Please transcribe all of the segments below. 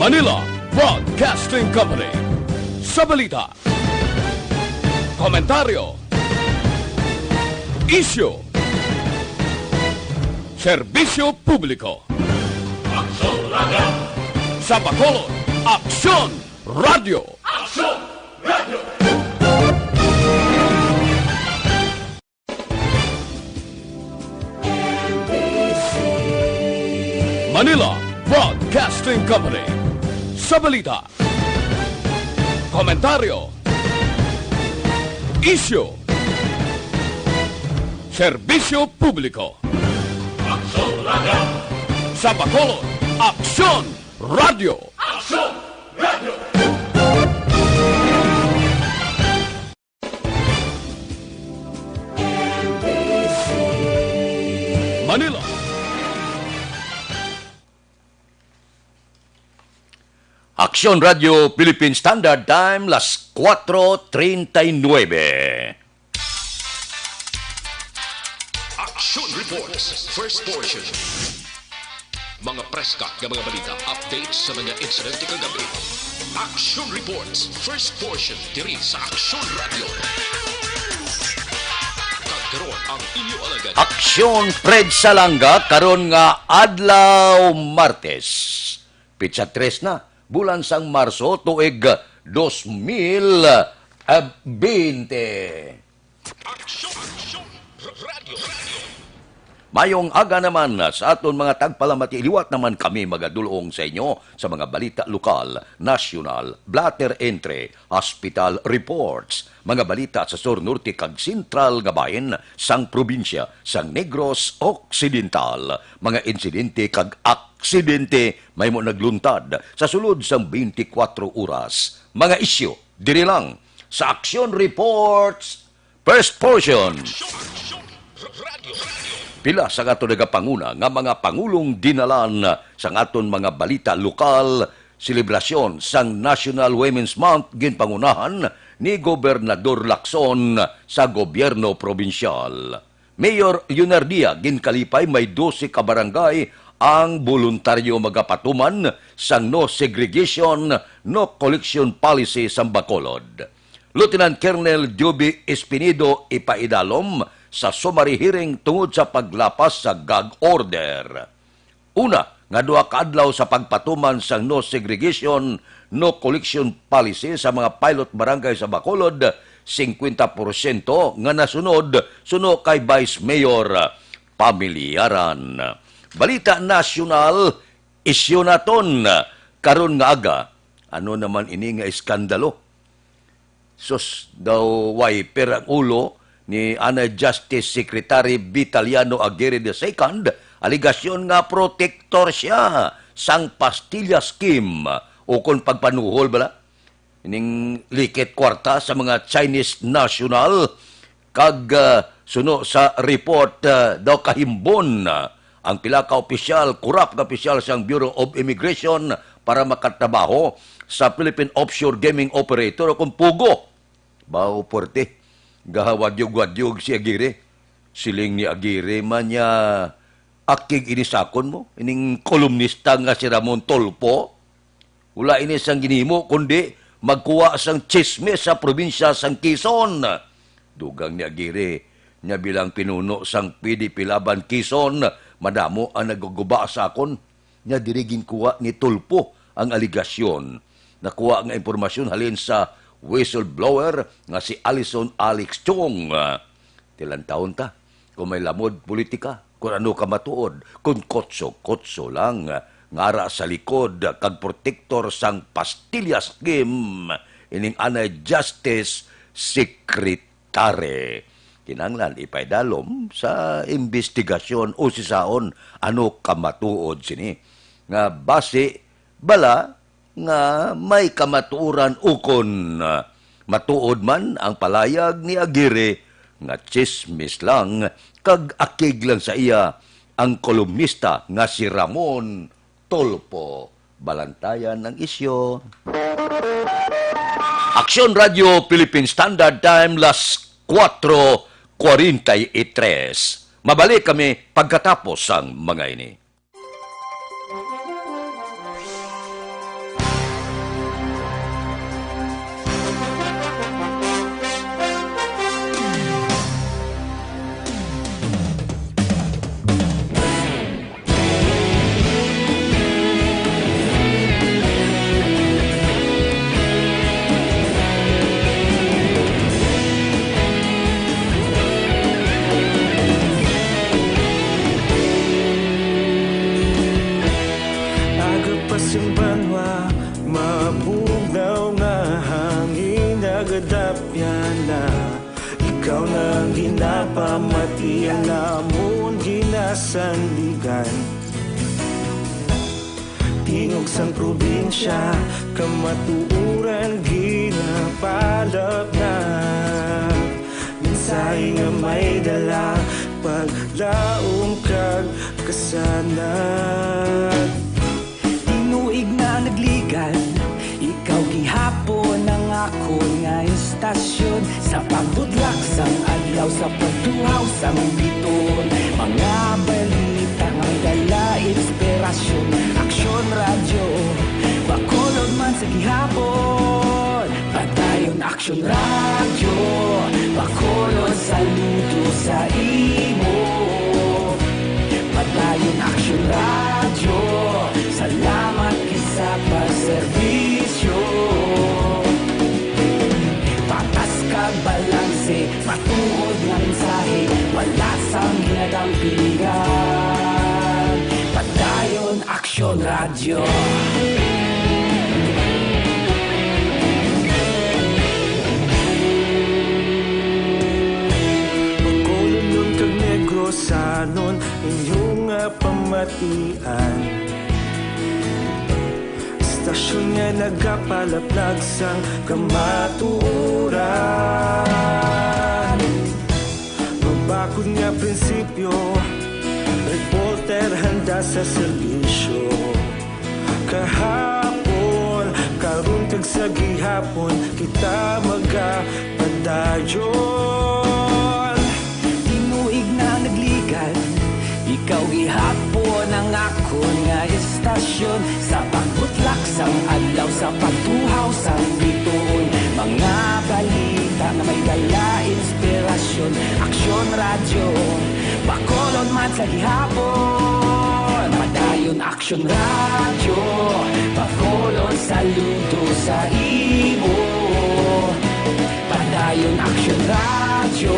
Manila Broadcasting Company. Sa balita, komentaryo, isyu, serbisyo publiko. Aksyon Radio! Sa Bacolod, Aksyon Radio! Aksyon Radio! Manila Broadcasting Company. Sa balita, komentaryo, isyu, serbisyo publiko. Aksyon Radio! Sa Bacolod, Aksyon Radio! Aksyon Radio! Manila. Aksyon Radio Philippine Standard Time, las 4:39. Action Reports, first portion. Mga preska ng mga balita, updates sa mga insidente kagabi. Action Reports, first portion, diri sa Aksyon Radio. Kagkaroon ang inyo alagad. Aksyon Fred Salanga, karon nga adlaw Martes. Pitsa 3 na, bulan sang Marso, tuig 2020. Aksyon Radio. Mayong aga naman sa aton mga tagpalamati, liwat naman kami magadulong sa inyo sa mga balita lokal, nasyonal, blatter entry, hospital reports, mga balita sa Sur Norte kag Sentral nga bahin sang probinsya sang Negros Occidental, mga insidente kag aksidente may mo nagluntad sa sulod sang 24 oras. Mga isyu diri lang sa Action Reports first portion. Pila sa aton nagapanguna nga mga pangulong dinalan sa aton mga balita lokal, selebrasyon sang National Women's Month ginpangunahan ni Gobernador Lacson sa gobyerno probinsyal. Mayor Leonardia ginkalipay may 12 ka barangay ang voluntaryo magapatuman sang no segregation, no collection policy sa Bacolod. Lieutenant Colonel Joby Espinido ipaidalom sa summary hearing tungod sa paglapas sa gag order. Una, nga duha ka adlaw sa pagpatuman sa no segregation, no collection policy sa mga pilot barangay sa Bacolod, 50% nga nasunod suno kay Vice Mayor Pamilyaran. Balita nasyonal, isyu naton karon nga aga. Ano naman ini nga iskandalo? Sus daw wiper ang ulo ni Ana Justice Secretary Vitaliano Aguirre II, aligasyon nga protector siya sang pastilla scheme o kung pagpanuhol bala ining liket kwarta sa mga Chinese national kag suno sa report daw kahimbon ang pila ka opisyal, kurap ka opisyal sang Bureau of Immigration para makatrabaho sa Philippine Offshore Gaming Operator o kung PUGO. Bao porte gahawadyog-wadyog si Aguirre. Siling ni Aguirre man niya akig inisakon mo. Ining kolumnista nga si Ramon Tolpo. Wala ini sang ginimo, kundi magkuha sang chismes sa probinsya sang Quezon. Dugang ni Aguirre, niya bilang pinuno sang PDP Laban Quezon, madamo ang naguguba sa akon. Niya dirigin kuha ni Tolpo ang aligasyon. Nakuha nga impormasyon halin sa whistleblower nga si Alison Alex Chong. Tilang taon ta, kung may lamod politika, kung ano ka matuod, kung kotso-kotso lang, ngara sa likod, kag protector sang pastilla scheme, ining Ana Justice Secretary. Kinanglan ipaydalom sa investigasyon o sisaon, ano ka matuod sini. Nga base, bala, nga may kamatuoran ukon. Matuod man ang palayag ni Aguirre nga chismis lang kag akig lang sa iya ang kolumnista nga si Ramon Tolpo. Balantayan ng isyo. Aksyon Radio Philippine Standard Time, las 4:43. Mabalik kami pagkatapos ang mga ini. ang ginapamatian namon ginasandigan. Tingog sang probinsya, kamatuuran ginapalap na. Minsay nga may dala, paglaom kag kasanag. Tinuig na nagligan, ikaw gihapon ang ako nga istasyon. Sa pagbudlak sang adlaw, sa pagtuhaw sang biton, mga balita nga dala inspirasyon. Aksyon radyo, bakolod man sa gihapon. Padayon aksyon radyo, bakolod saludo sa imo. Padayon aksyon radyo, salamat kisa pagserbisyo. Patas kag balanse, matuod nga mensahe, wala sang ginadampingan. Padayon aksyon radyo. Bacolod nun kag Negrosanon, inyong nga pamatian. Istasyon nga nagapalaplag sang kamatuuran. Mabakod nga prinsipyo, reporter handa sa serbisyo. Kahapon, karon kag sa gihapon, kita magapadayon. Tinuig na nagligan, ikaw gihapon ang ako nga istasyon. Sa pagbutlak sang adlaw, sa pagtuhaw sang biton, mga balita na may dala inspirasyon. Aksyon radyo, bakolod man sa gihapon. Padayon aksyon radyo, bakolod saludo sa imo. Padayon aksyon radyo,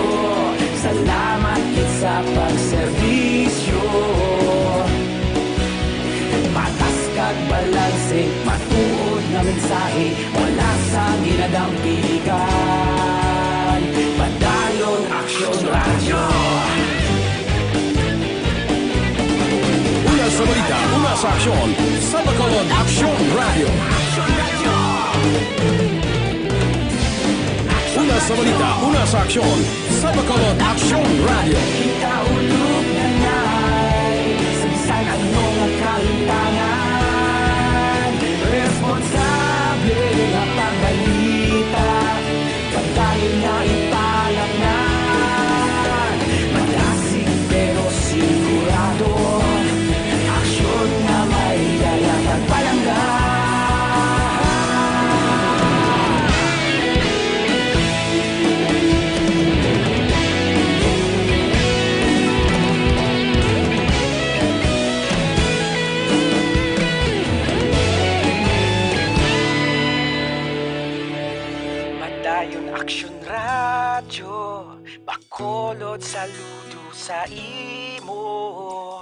salamat kit sa pagserbisyo. Patas kag balanse, matuod na mensahe, wala sa ginadampingan. Padayon aksyon radyo. Una sa balita, una sa aksyon, sa Bacolod Aksyon Radio. Una sa balita, una sa aksyon, sa Bacolod Aksyon Radio. Kita ulog na na'y sabisan ano nga kalintangan. Responsable nga pagbalita, pagdayon na ipalaknan. Malasig pero sigurado, aksyon na may dala pagpalanggan. Padayon aksyon radyo, bakolod saludo sa imo.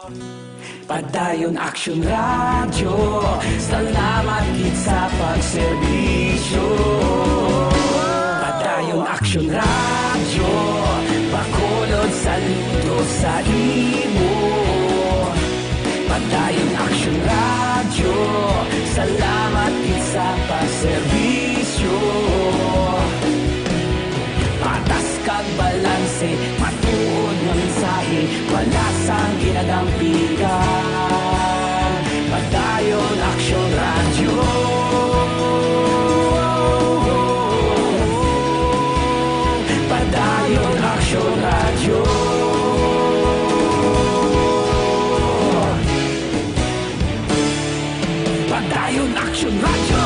Padayon aksyon radyo, salamat kit sa pagserbisyo. Padayon aksyon radyo, bakolod saludo sa imo. Padayon aksyon radyo, salamat kit sa pagserbisyo. Patas kag balanse, matuod nga mensahe, wala sang ginadampingan. Padayon aksyon radyo. Padayon aksyon radyo. Padayon aksyon radyo.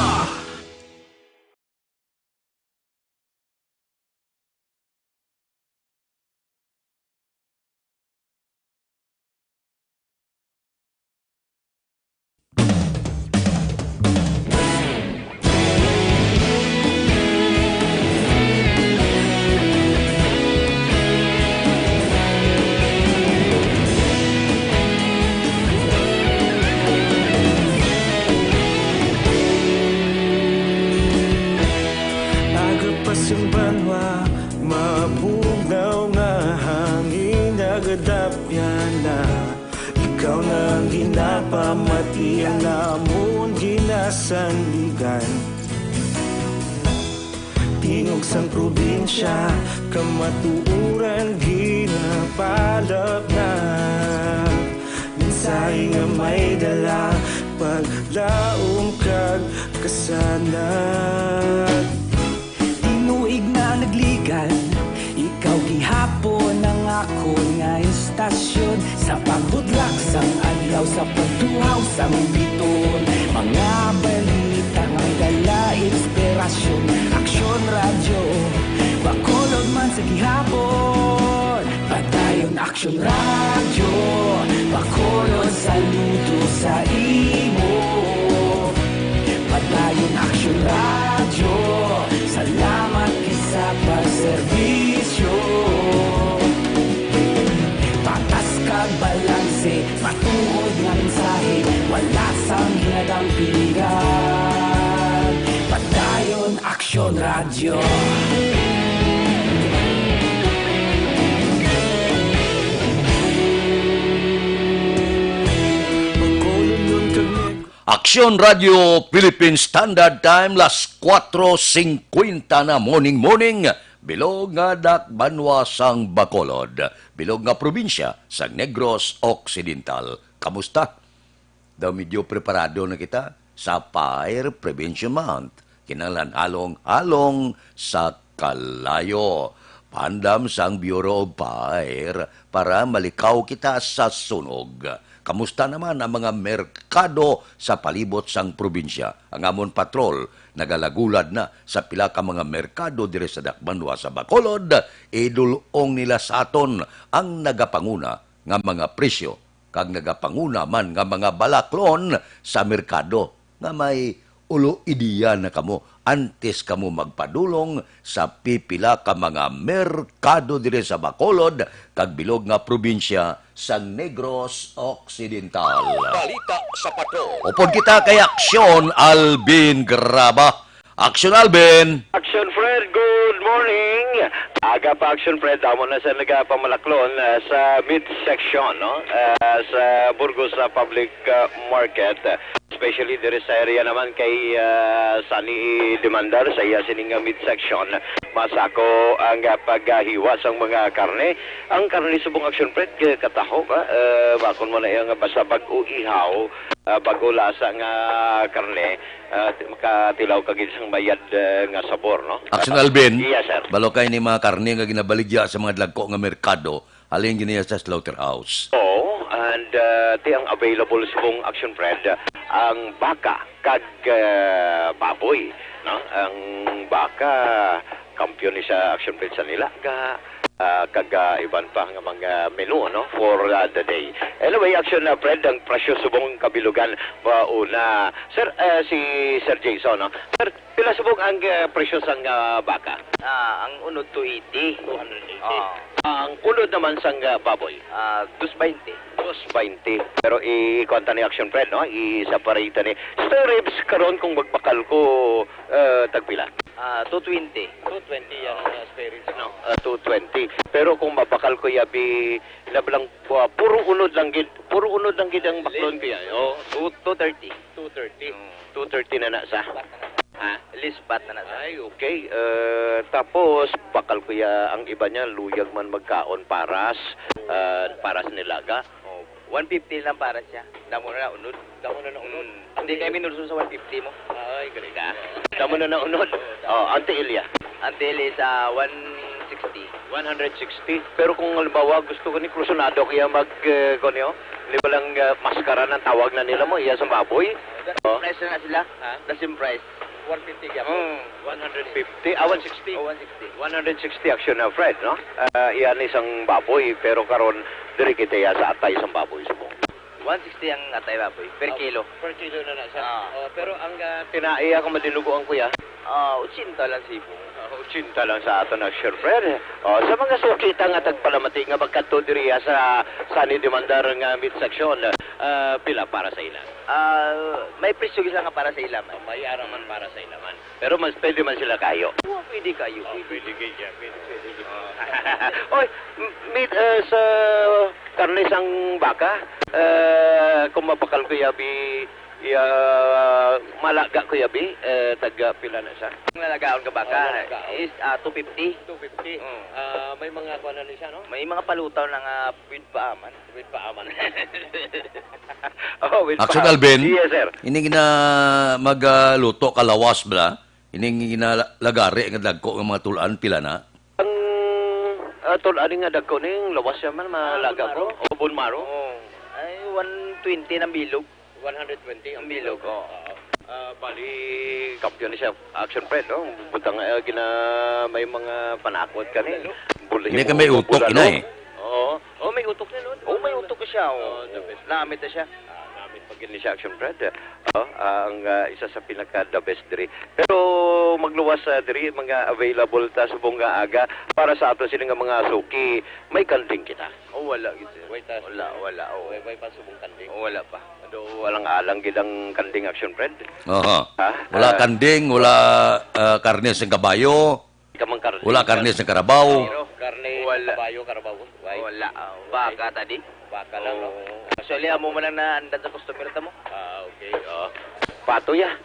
kadapyan na ikaw nang ginapamatian namon ginasandigan. Tingog sang probinsya kamatuuran ginapalap na mensahe nga may dala paglaom kag kasanag. Tinuig na nagligan, ikaw gihapon ang ako nga istasyon. Sa pagbudlak sang adlaw, sa pagtuhaw sang biton, mga balita nga dala inspirasyon. Aksyon radyo, Bacolod man sa gihapon. Padayon Aksyon radyo, Bacolod saludo sa imo. Padayon Aksyon radyo, salamat isa pagserbisyo. Patas kag balanse, matuod nga mensahe, wala sang hinadang piligan. Padayon Aksyon radyo. Aksyon Radio Philippine Standard Time, las 4:50 na morning. Bilog nga dakbanwa sang Bacolod, bilog nga probinsya sang Negros Occidental. Kamusta? Daw medyo preparado na kita sa Fire Prevention Month. Kinanglan along sa kalayo. Pandam sang Bureau of Fire para malikaw kita sa sunog. Kamusta naman ang mga merkado sa palibot sang probinsya? Ang amon patrol nagalagulad na sa pila ka mga merkado dire sa Dakbanwa sa Bacolod, idulong nila sa aton ang nagapanguna nga mga presyo kag nagapanguna man nga mga balaklon sa merkado nga may ulo ideya na kamo antes kamo magpadulong sa pipila ka mga merkado dire sa Bacolod kag bilog nga probinsya sa Negros Occidental. Balita sa patrol. Upod kita kay Aksyon Alvin Graba. Aksyon Alvin! Action Fred, good morning. Aga pa Action Fred, amo na sa nagapamalaklon sa midsection, no? Sa Burgos Public Market. Especially dire sa area naman kay Sunny Demandar sa iya sining midsection. Masako ang paghiwas ang mga karne. Ang karne subong Action Fred kataho ba? Bakon mo na yung basta bag-uihaw, bago lasa nga karne, makatilaw kagid sang bayad nga sabor, no? Aksyon Alvin, yes, sir. balokay ni mga karne nga ginabaligya sa mga dagko nga merkado, alin giniya sa slaughterhouse. Oo, and ti ang available subong Action Fred, ang baka kag baboy, no? Ang baka kampiyon ni sa Action Fred sa nilaga, kag iban pa nga mga menu, no, for the day. Anyway, Action Fred, ang presyo subong kabilugan una. Sir, si Sir Jason, no? Sir, pila subong ang presyo sang baka? Ang unod 280. 280. Ang unod naman sang baboy? 220. 220. Pero i-konta ni Action Fred, no? I-separate ni. Sa ribs karon kung magbakal ko tagpila? 220. 220 yan ang spare ribs, no? 220. Pero kung mabakal ko yabi lablang puro unod lang gid ang baklon ko yan. Oh, 230. 230. 230 na sa. Lispat na nasa. Ay, okay. Tapos, bakal ko ang iba niya, luyag man magkaon paras nilaga. 150 lang para siya. Damo na unod. Hindi kayo minurso sa 150 mo. Ay, galing ka. Damo na unod. Ante Ilya. Until is 160. 160. Pero kung halimbawa gusto ko ni Cruzonado kaya konyo, di ba lang maskara ng tawag na nila mo, iya sa baboy? Price na sila? The same price. 150 kaya 150. 160. 160 Action Fred, no? Iyan isang baboy, pero karon diri kita sa atay isang baboy subong. 160 ang atay baboy per kilo. Per kilo na siya. Pero ang tinaiya ko madiluguan kuya. 80 lang sibo. 80 lang sa aton Action Fred. Sa mga sukita nga tagpalamati nga magkadto diri sa Sunny Demandar nga midsection, pila para sa ilan? May presyo lang nga para sa ilaman. May araman para sa ilaman. Pero mas pwede man sila kayo. Pwede kayo. Pwede kayo. Oy, sa karne sang baka, kung mapakal ko yabi, malaga ko yabi, taga pila na siya. Ang lalagaon ka baka is 250. 250. May mga kuha na siya, no? May mga palutaw ng with paaman. With paaman. Oh, with Action paaman. Alvin, Yes, sir. ini gina magluto kalawas bala, ini gina lagari nga dagko nga mga tulaan pila na. Ang tulaan nga dagko ning lawas man malaga ko. O bunmaro. Ay, 120 ng bilog. 120 Ang bilog, bali kampiyon siya action friend, no? Butang may mga panakot kani. Hindi ka may utok ina eh. Oo. Oh, may utok na nun. Oh, may utok ka siya. Namit na siya. Namin pag siya action friend. Ang isa sa pinaka the best diri. Pero magluwas diri mga available ta subong nga aga para sa ato sila nga mga suki. May kanding kita. Oh, wala gid. Wala. Oh. May pa subong kanding. Oh, wala pa. Walang-alang gidang kanding action friend. Aha. Wala kanding, wala karne sa kabayo, Kamang karne. wala karne sa karabaw. Karne, Wala. karabaw. Wala. Baka tadi. Baka lang, no? Actually, amo mo lang na andan sa customer ta mo. Okay. Pato ya.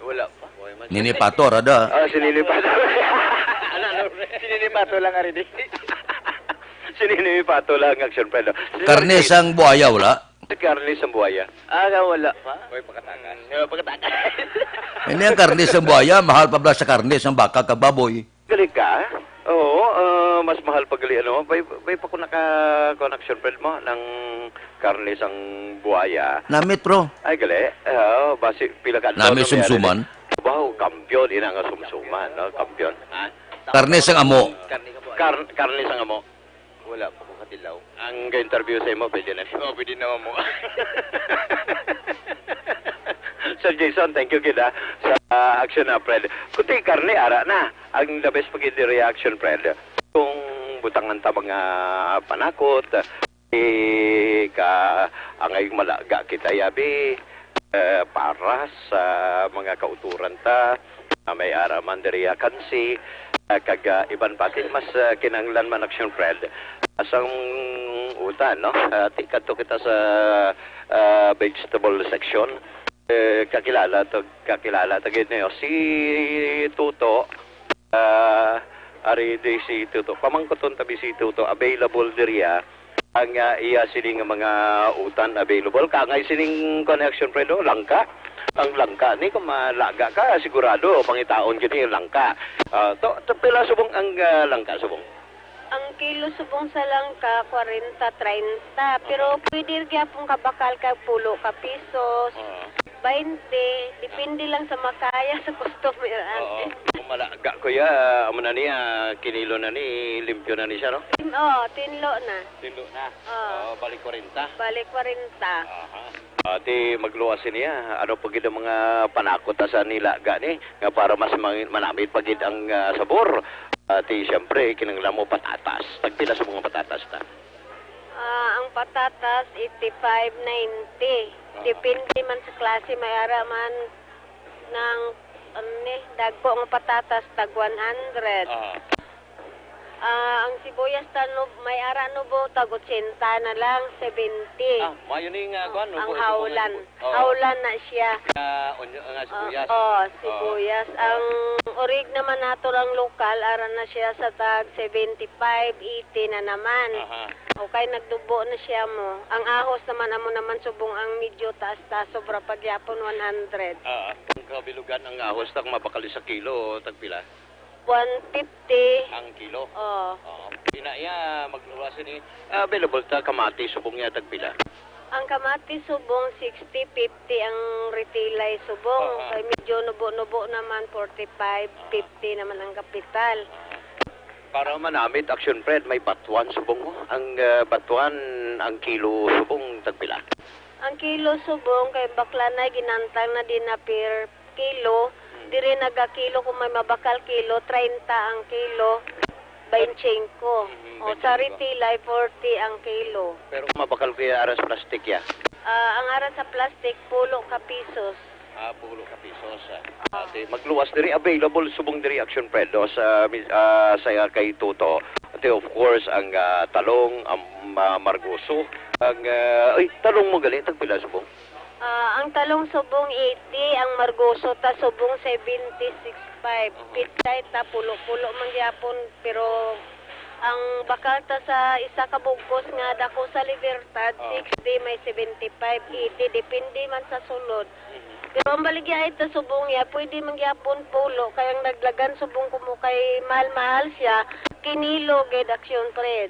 Wala pa. Nini pato rada. Sinilipato. Sininipato lang ari di. Sinilipato lang action friend. Karne sang buhaya wala. Karne sa buhaya. Wala pa. Hoy, pagkatakas. Pagkatakas. Hindi ang karne sa buhaya, mahal pa bala sa karne sang baka kababoy. Galing ka? Oo, mas mahal pag gali, ano? Bay pa ko naka-connection friend mo ng karne sang buhaya. Namit pro. Ay, gali. Basi pila ka. Nami sumsuman. Wow, kampiyon. Ina nga sumsuman, no? Kampiyon. Karne sang amo. Karni ka ba? Karne sang amo. Wala pa kung katilaw. Ang interview sa imo, pwede na. Pwede naman mo. Sir Jason, thank you kita sa action na, Fred. Kunti karne, ara na. Ang the best pag reaction, Fred. Kung butangan ta mga panakot, angay malaga kita yabi, para sa mga kauturan ta, may araman diri kansi, kag iban patin mas kinanglan man action, Fred. Asang utan, no? Tikat to kita sa vegetable section. Kakilala to gid niyo si Tuto, ari di si Tuto pamangkoton tabi si Tuto available diriya ang iya sining mga utan available kangay sining connection predo langka ang langka ni kung malaga ka sigurado pangitaon gid langka to pila subong ang langka subong. Ang kilo subong sa langka, 40-30. Pero pwede gyapon kabakal ka pulo ka pisos, 20. Depende lang sa makaya sa customer. Kung malaga ko ya, amo na niya, kinilo na ni, limpyo na ni siya, no? Tinlo na. Tinlo na. Balik 40. Balik 40. Ati magluwasin niya, ano pagid ang mga panakot sa nila gani, nga para mas manamit pagid ang sabor. Ati siyempre, kinanglan mo patatas. Tagpila sa mga patatas ta? Ang patatas, 85-90. Depende man sa klase, may ara man ng dagko ang patatas, tag 100. Ang sibuyas tanog, may ara nubo, tag 80 na lang, 70. Mayo ni nga kuan Ang hawlan. Hawlan na siya. Sibuyas. Sibuyas. Ang orig naman nato lang lokal, ara na siya sa tag 75, 80 na naman. Okay, nagdubo na siya mo. Ang ahos naman, amo naman subong ang medyo taas-taas, sobra pagyapon 100. Ang kabilugan ang ahos, tag mapakali sa kilo, tagpila? 150. Ang kilo? Oo. Pinaya, magluwasin ni. Available ta, kamati, subong niya, tagpila? Ang kamati subong 60-50 ang retail subong. Kay medyo nubo-nubo naman 45-50 naman ang kapital. Para manamit action Fred, may batuan subong mo. Ang batuan, ang kilo subong tagpila. Ang kilo subong kay bakla na ginantang na din na per kilo. Dire nagakilo kung may mabakal kilo, 30 ang kilo. 25. O sa retail ay 40 ang kilo. Pero mabakal kaya aras plastic ya? Ang aras sa plastic, pulo ka pisos. Pulo ka pisos. Magluwas diri available subong diri action Fred sa saya kay Tuto. Ate, of course, ang talong, ang margoso, ang... talong mo gali, tagpila subong. Ang talong subong 80, ang margoso ta subong 76.5. Pitay ta pulo-pulo mangyapon, pero ang bakal ta sa isa ka bugkos nga dako sa Libertad 60 may 75, 80 depende man sa sulod. Pero ang baligya ito subong ya, pwede mangyapon pulo kayang naglagan subong kumo kay mahal-mahal siya, kinilo gid action Fred.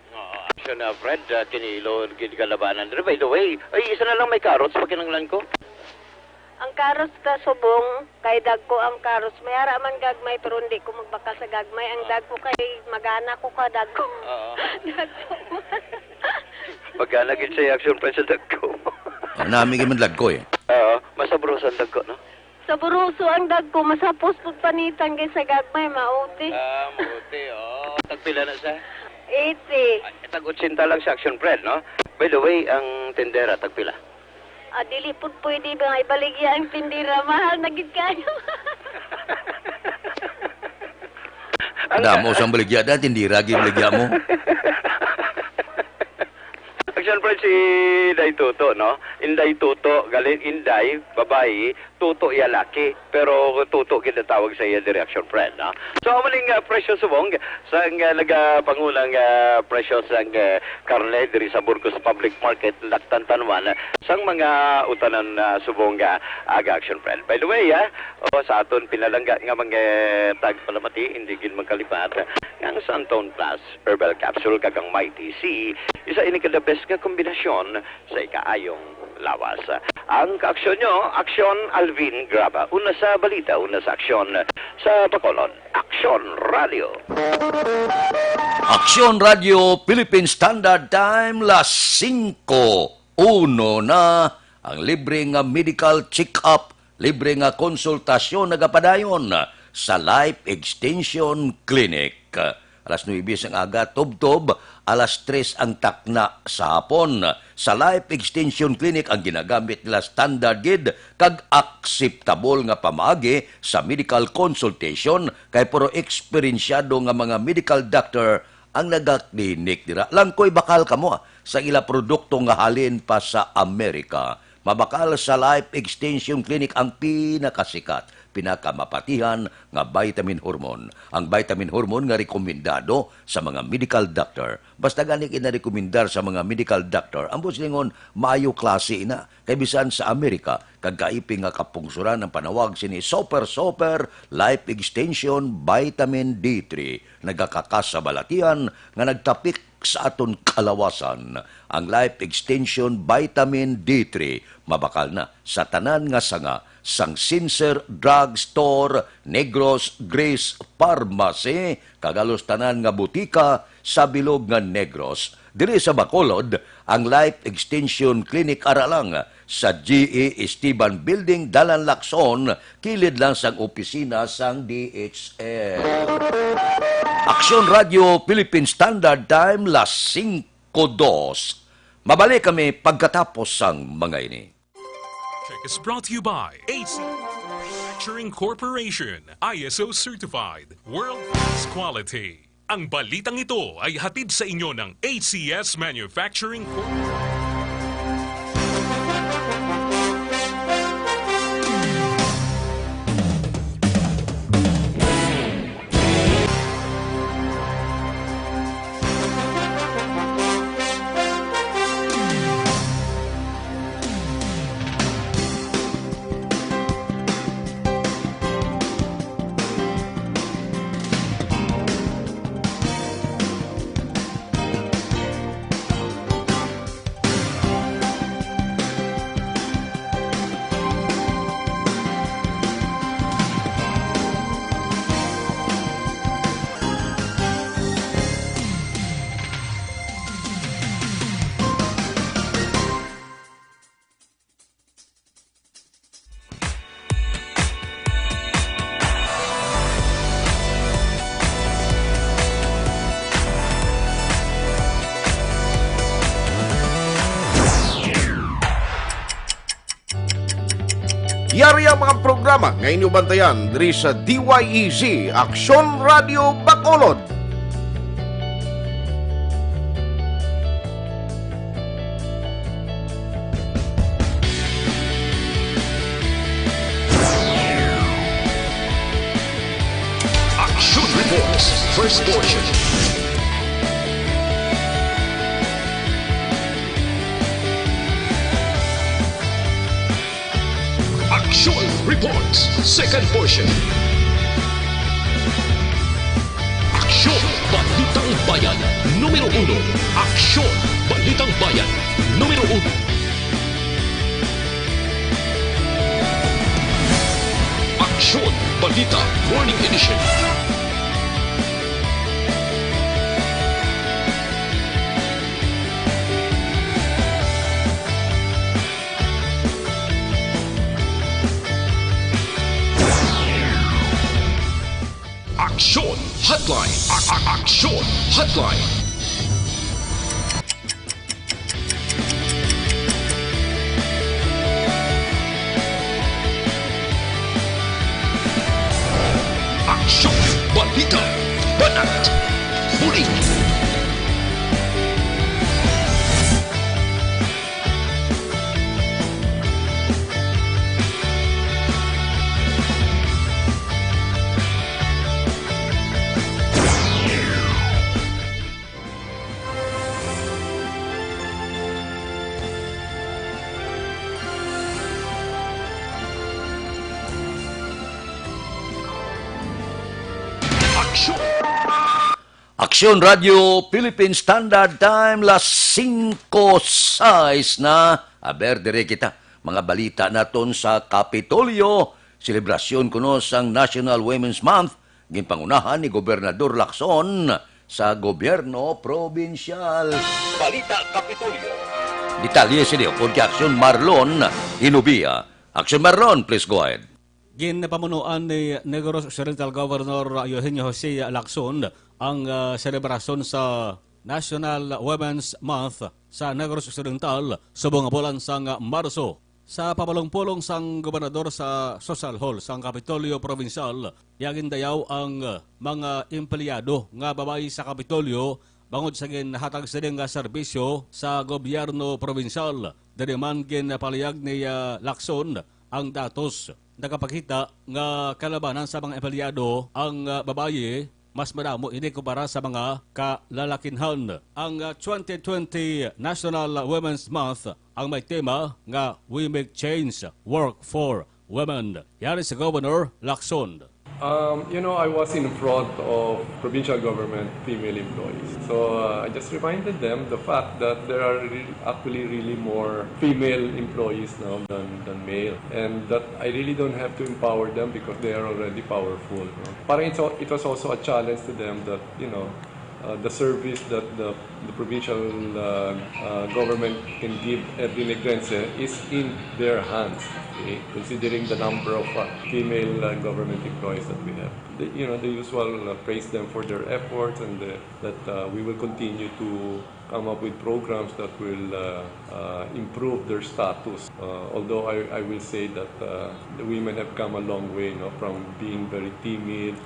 Action na, Fred, kinilo, gid-galabanan. By the way, isa na lang may carrots pag kinanglan ko. Ang karos ta subong, kay dagko ang karos. May ara man gagmay pero hindi ko magbaka sa gagmay. Ang dagko kay magana ko ka dagko. Dagko. Pagka naging sa action Fred sa dagko. Nami man lagko eh. Masabros ang dagko, no? Sa buruso ang dagko, masapos pud panitan kay sa gagmay, mauti. Mabuti, tagpila na sa? 80. Tag-80 lang sa action Fred, no? By the way, ang tendera, tagpila? Dili pud pwede ba ibaligya ang tindira, mahal na gid kayo. Damo sang baligya da, tindira gyud baligya mo. Action Fred si Inday Tuto, no? Inday Tuto, galing Inday, babae, Tuto iya laki, pero Tuto kinatawag sa iya direction friend, no? So, amaling presyo subong, sa nagapangulang presyo sa karne diri sa Burgos Public Market, Laktan Tanwan, sang mga utanan subong aga action friend. By the way, sa aton pinalangga nga mga tagpalamati, hindi gin magkalipat, ang Santon Plus Herbal Capsule kagang Mighty C, isa ini ka the best nga kombinasyon sa ikaayong lawas. Ang kaaksyon nyo, Aksyon Alvin Graba. Una sa balita, una sa aksyon sa Bacolod. Aksyon Radio. Aksyon Radio Philippine Standard Time las 5:01 na ang libre nga medical check-up, libre nga konsultasyon nagapadayon sa Life Extension Clinic. Alas 9 ang aga, tubtob, alas 3 ang takna sa hapon. Sa Life Extension Clinic ang ginagamit nila standard gid kag acceptable nga pamaagi sa medical consultation kay puro eksperensyado nga mga medical doctor ang nagaklinik dira. Langkoy bakal kamo sa ila produkto nga halin pa sa Amerika. Mabakal sa Life Extension Clinic ang pinakasikat, pinakamapatihan nga vitamin hormone. Ang vitamin hormone nga rekomendado sa mga medical doctor. Basta gani kinarekomendar sa mga medical doctor, ang buslingon maayo klase na. Kay bisan sa Amerika, kagkaiping nga kapungsuran ang panawag sini Super Life Extension Vitamin D3. Nagakakas sa balatian nga nagtapik sa aton kalawasan. Ang Life Extension Vitamin D3 mabakal na sa tanan nga sanga sang Sincer Drug Store, Negros Grace Pharmacy, kagalos tanan nga butika sa bilog nga Negros. Diri sa Bacolod, ang Life Extension Clinic aralang sa GE Esteban Building, Dalan Lacson, kilid lang sang opisina sang DHL. Aksyon Radio Philippine Standard Time las 5:02. Mabalik kami pagkatapos sang mga ini. Check is brought to you by AC Manufacturing Corporation, ISO Certified, World Class Quality. Ang balitang ito ay hatid sa inyo ng ACS Manufacturing Corporation. Yari ang mga programa nga inyong bantayan diri sa DYEZ Aksyon Radio Bacolod. First Portion. Action Reports, Second Portion. Aksyon Balitang Bayan, numero 1. Aksyon Balitang Bayan, numero 1. Aksyon Balita Morning Edition. Aksyon Hotline. Aksyon Hotline. Aksyon Balita Banat Huling. Aksyon. Aksyon Radio Philippine Standard Time las 5:06 na. Aber dire kita mga balita naton sa Kapitolyo. Selebrasyon kuno sang National Women's Month ginpangunahan ni Gobernador Lacson sa gobyerno probinsyal. Balita Kapitolyo. Detalye sila po kay Aksyon Marlon Hinubia. Aksyon Marlon, please go ahead. Ginpamunuan ni Negros Occidental Governor Eugenio Jose Lacson ang selebrasyon sa National Women's Month sa Negros Occidental subong bulan sang Marso. Sa pamalong-pulong sang gobernador sa Social Hall sang Kapitolyo Provincial, yagin dayaw ang mga empleyado nga babae sa Kapitolyo bangod sa ginhatag sa nga serbisyo sa gobyerno provincial. Diriman ginpaliyag ni Lacson ang datos. Nakapakita nga kalabanan sa mga empleyado ang babae mas madamo ini kumpara sa mga kalalakinhan. Ang 2020 National Women's Month ang may tema nga We Make Change, Work for Women. Yari si Governor Lacson. I was in front of provincial government female employees. So I just reminded them the fact that there are actually really more female employees now than male. And that I really don't have to empower them because they are already powerful. No? Parang it was also a challenge to them that, the service that the provincial government can give every Negrense is in their hands, okay? Considering the number of female government employees that we have. The usual praise them for their efforts and that we will continue to come up with programs that will improve their status. Although I will say that the women have come a long way, from being very timid,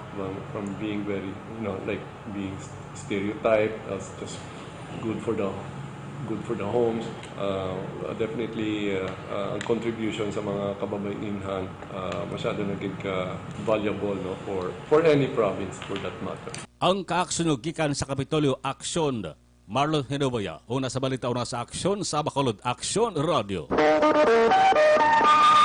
from being very, being stereotyped as just good for the homes. Definitely ang contribution sa mga kababaihan masyado naging valuable for any province for that matter. Ang kaaksyong gikan sa Kapitolyo Aksyon Marlon Hinubia, una sa balita, una sa Aksyon sa Bacolod, Aksyon Radio.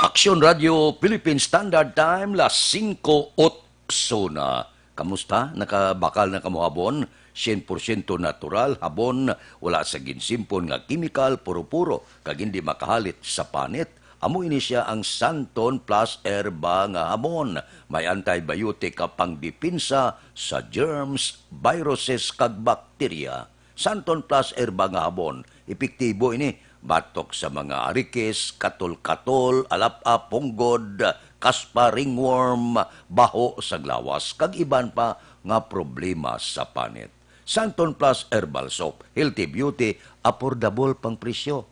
Aksyon Radio Philippine Standard Time las 5:08 na. Kamusta? Nakabakal na kamo habon? 100% natural habon, wala sa ginsimpon nga chemical, puro-puro, kag hindi makahalit sa panit. Amo ini siya ang Santon Plus Herba nga habon. May antibiotic ka pang dipinsa sa germs, viruses kag bakterya. Santon Plus Herba nga habon, epektibo ini batok sa mga arikis, katol-katol, alap-ap, punggod, kaspa, ringworm, baho sa glawas, kag iban pa nga problema sa panit. Santon Plus Herbal Soap, healthy beauty, affordable pang presyo.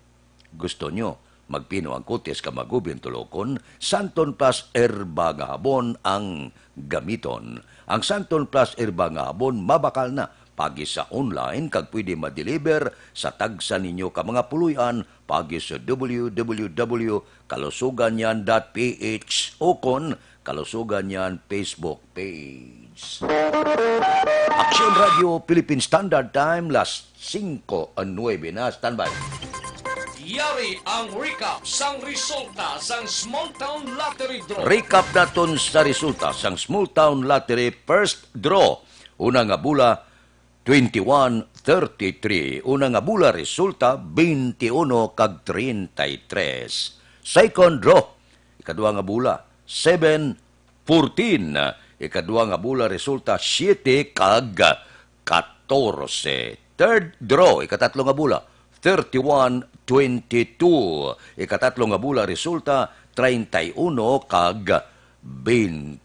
Gusto nyo, magpino ang kutis ka magubin tulokon, Santon Plus Herba nga habon ang gamiton. Ang Santon Plus Herba nga habon mabakal na, pagi sa online kag pwede ma-deliver sa tagsa ninyo ka mga puluyan pagi sa www.kalusuganyan.ph o kon kalusugan yan Facebook page. Action Radio Philippine Standard Time, las 5:09 na. Standby. Yari ang recap sang resulta sang Small Town Lottery Draw. Recap naton sa resulta sang Small Town Lottery First Draw. Una nga bula, 21-33. Una nga bula, resulta, 21 kag 33. Second draw, ikadua nga bula, 7-14. Ikadua nga bula, resulta, 7 kag 14. Third draw, ikatatlo nga bula, 31-22. Ikatatlo nga bula, resulta, 31 kag 22.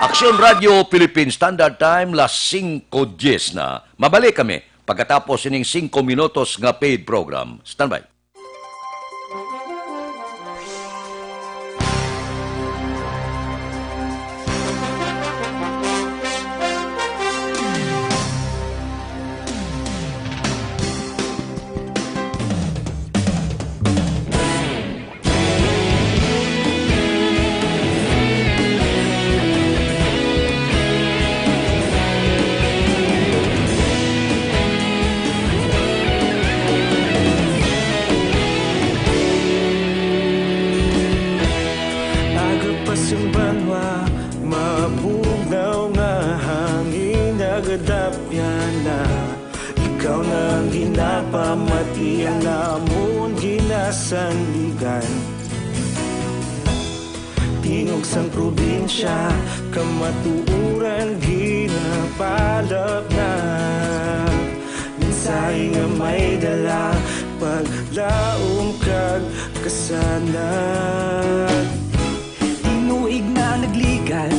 Action Radio Philippine Standard Time, las 5:10 na. Mabalik kami pagkatapos ining 5 minutos nga paid program. Standby. Ikaw nang ginapamati ang namon ginasandigan. Tinog sang probinsya, kamatuuran ginapalap na. Minsay nga may dala, paglaong kag kasanag. Tinuig na nagligan,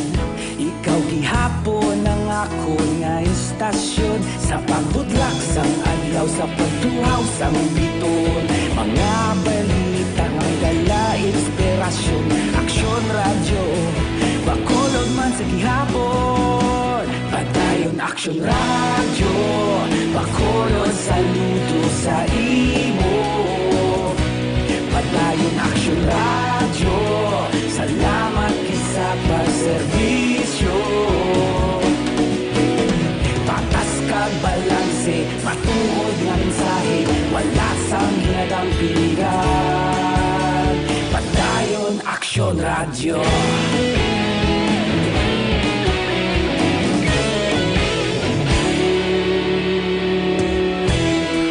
ikaw gihapon ang ako nga istasyon. Sa pagbudlak sang adlaw, sa pagtuhaw sang biton. Mga balita nga dala inspirasyon. Aksyon radyo, bakulod man sa gihapon. Padayon aksyon radyo, bakulod saludo sa imo. Padayon aksyon radyo, salamat kisa pagserbisyo. Patas kag balanse, matuod nga mensahe, wala sang ginadang pilihan. Padayon aksyon radyo.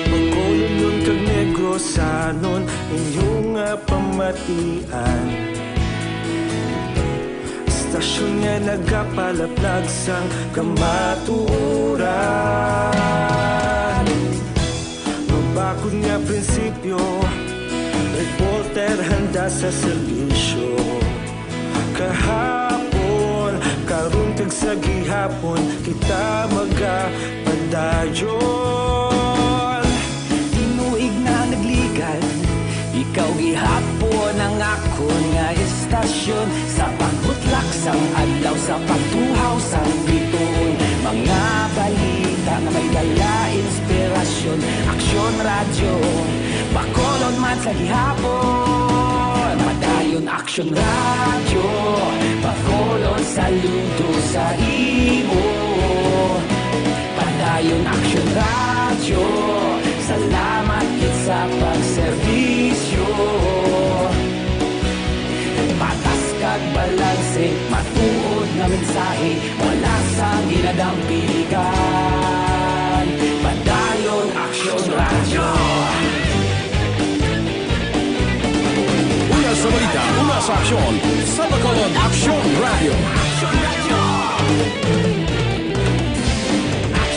Magkulong kag negrosanon, inyong pamatian. Istasyon nga nagapalaplag sang kamatuuran. Mabakod nga prinsipyo, reporter handa sa serbisyo. Kahapon, karon kag sa gihapon, kita magapadayon. Tinuig na nagligan, ikaw gihapon ang ako nga istasyon. Sa pagbutlak sang adlaw, sa pagtuhaw sang biton. Mga balita nga may dala inspirasyon. Aksyon radyo, bakolod man sa gihapon. Padayon aksyon radyo, bakolod saludo sa imo. Padayon aksyon radyo, salamat kit sa pagserbisyo. Patas kag balanse, matuod nga mensahe, wala sang ginadang piligan. Padayon aksyon radyo. Una sa balita, una sa aksyon, sa Bacolod Aksyon Radio.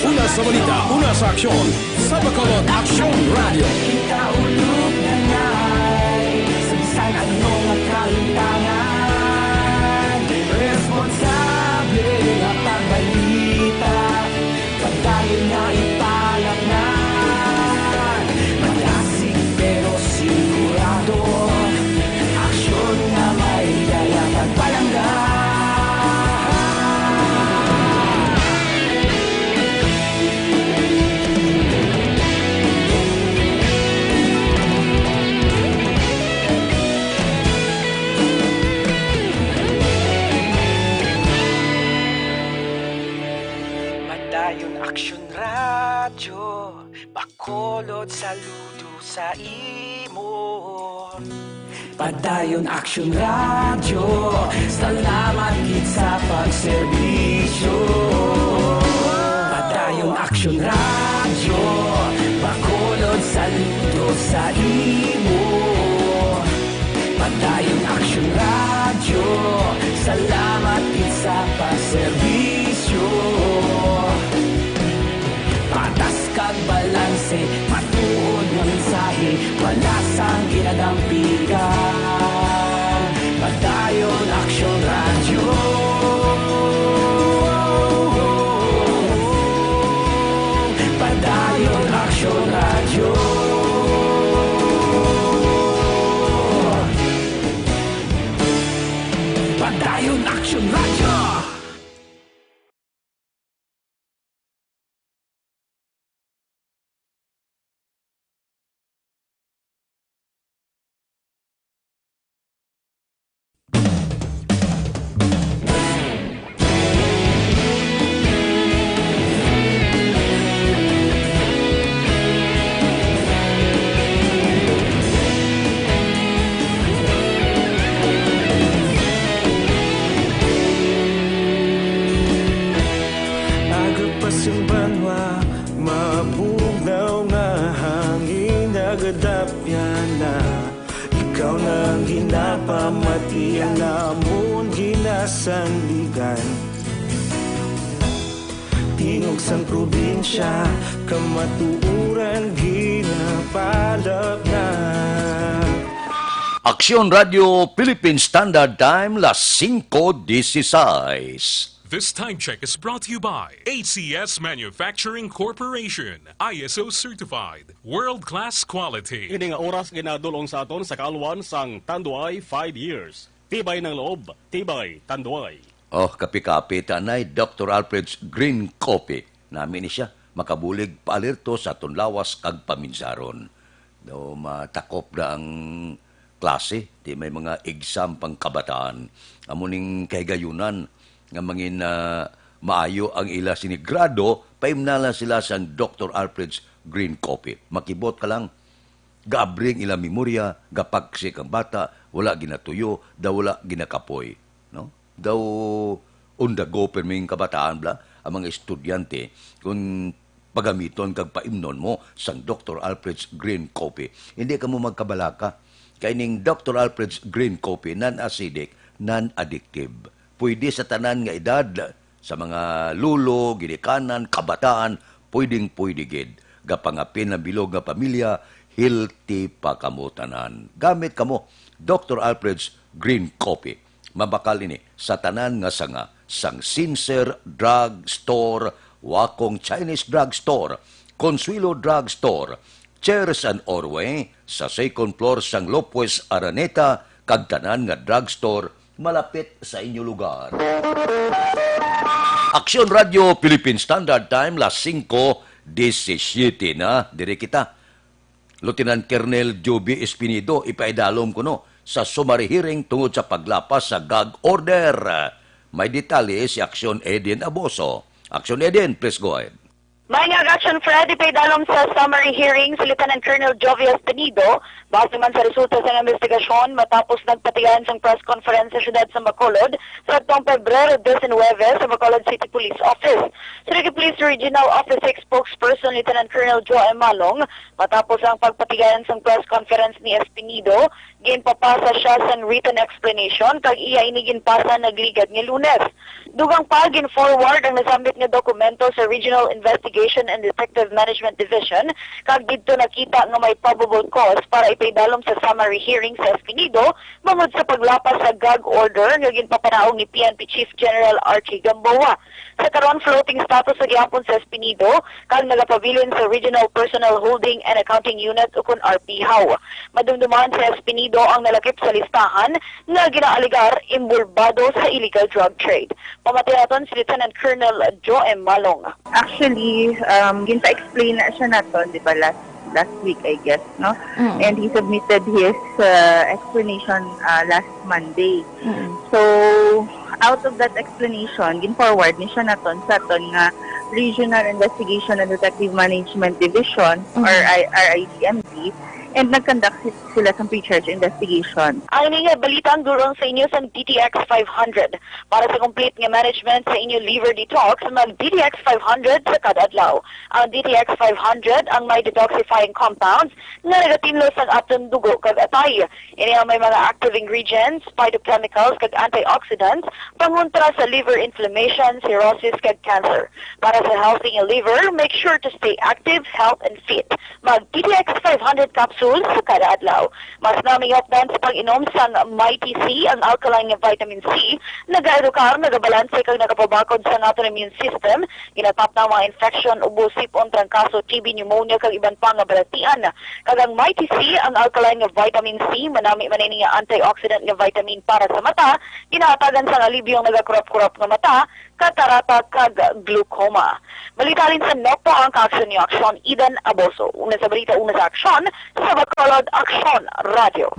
Una sa balita, una sa aksyon, sa Bacolod Aksyon Radio. Kita ulog na ngay, sa bisan anong kalintangan. Responsable nga pagbalita, pagdayon nga ipalak na. Malasig pero sigurado, aksyon nga may dala pagpalanggan. Bacolod saludo sa imo. Padayon Action Radio, salamat gid sa pagserbisyo. Padayon Action Radio, Bacolod saludo sa imo. Padayon Action Radio, salamat gid sa pagserbisyo. Patas kag balanse, matuod nga mensahe, wala sang ginadampigan. Padayon Action Radio. Padayon Action Radio. Padayon Action Radio. Ikaw nang ginapamati ang namon ginasandigan. Tingog sang probinsya, kamatuuran ginapalap na. Aksyon Radio Philippine Standard Time, las 5:16. This time check is brought to you by ACS Manufacturing Corporation, ISO certified, world-class quality. Ini nga oras ginadulong sa aton sa kaalwan sang Tanduay 5 years. Tibay ng loob, tibay Tanduay. Oh, kapi-kapi, tanay Dr. Alfred's Green Coffee. Namin ni siya, makabulig paalirto sa aton lawas kag paminsaron. Daw matakop na ang klase, di may mga exam pang kabataan. Amuning kahigayunan, nga mangin maayo ang ila sinigrado, paimnala sila sa Dr. Alfred's Green Coffee. Makibot ka lang, gabring ila memorya, gapagsik ang bata, wala ginatuyo, daw wala ginakapoy. No? Daw undago perming kabataan bla, ang mga estudyante, kung pagamiton kag paimnon mo sang Dr. Alfred's Green Coffee. Hindi ka mo magkabalaka. Kaining Dr. Alfred's Green Coffee, non-acidic, non-addictive. Pwede sa tanan nga edad, sa mga lulo, ginikanan, kabataan, pwedeng-pwede gid. Gapangapin ng bilog nga pamilya, healthy pa kamo tanan. Gamit kamo Dr. Alfred's Green Coffee. Mabakal ini sa tanan nga sanga, sang Sincere Drug Store, Wakong Chinese Drug Store, Consuelo Drug Store, Cheers and Orway, sa second floor sang Lopez Araneta, kag tanan nga drugstore, malapit sa inyo lugar. Aksyon Radio Philippine Standard Time, las 5:17 na. Dire kita. Lieutenant Colonel Joby Espinido, ipaidalom ko no, sa summary hearing tungod sa paglapas sa gag order. May detalye si Aksyon Eden Aboso. Aksyon Eden, please go ahead. May Action Fred, ipaidalom sa summary hearing si Lieutenant Colonel Joby Espinido base man sa resulta sa investigasyon matapos nagpatigan sa press conference sa siyudad sa Bacolod sa taong Pebrero 19 sa Bacolod City Police Office. Sa Police Regional Office spokesperson Lieutenant Colonel Joe Malong, matapos ang pagpatigan sa press conference ni Espinido, ginpapasa siya sa written explanation kag iya iniginpasa nagligad ng Lunes. Dugang pa gin-forward ang nasambit nga dokumento sa Regional Investigation and Detective Management Division kag didto nakita nga may probable cause para ipaidalom sa summary hearing sa Espinido bangod sa paglapas sa gag order nga ginpapanaog ni PNP Chief General Archie Gamboa. Sa karon floating status sa gihapon sa Espinido kag nagapabilin sa Regional Personal Holding and Accounting Unit ukon RP-HAW. Madumduman sa Espinido ang nalakip sa listahan nga ginaaligar imbulbado sa illegal drug trade. Pamatihaton si Lieutenant Colonel Joe M. Malong. Actually, ginpa-explain na siya nato, di ba, last week, I guess, no? And he submitted his explanation last Monday. So, out of that explanation, gin-forward ni siya naton sa aton nga Regional Investigation and Detective Management Division or RICMD, and nag-conduct sila ng pre-charge investigation. Ang nga balitang durong sa inyo sa DTX 500. Para sa complete nga management sa inyo liver detox, mag DTX 500 sa kada adlaw. Ang DTX 500 ang may detoxifying compounds nga nagatinlo sa aton dugo kag atay. Ini ang may mga active ingredients, phytochemicals kag antioxidants pangontra sa liver inflammation, cirrhosis kag cancer. Para sa healthy nga liver, make sure to stay active, health and fit. Mag DTX 500 capsules sa kada adlaw. Mas naming updan sa pag-inom sa Mighty C, ang alkaline nga vitamin C, nag-edukar, nagabalanse kag nagapabakod sa nato immune system, ginatap na mga infection, ubo, sipon, trangkaso, TB, pneumonia, kag iban pa nga balatian. Kag ang Mighty C, ang alkaline nga vitamin C, manami manini nga antioxidant nga vitamin para sa mata, ginahatagan sa alibyong nagakurap-kurap nga mata, katarata kag glaucoma. Balita rin sa NOPO ang ka-aksyon ni Aksyon Eden Aboso. Una sa balita, una sa aksyon, sa Bacolod Aksyon Radio.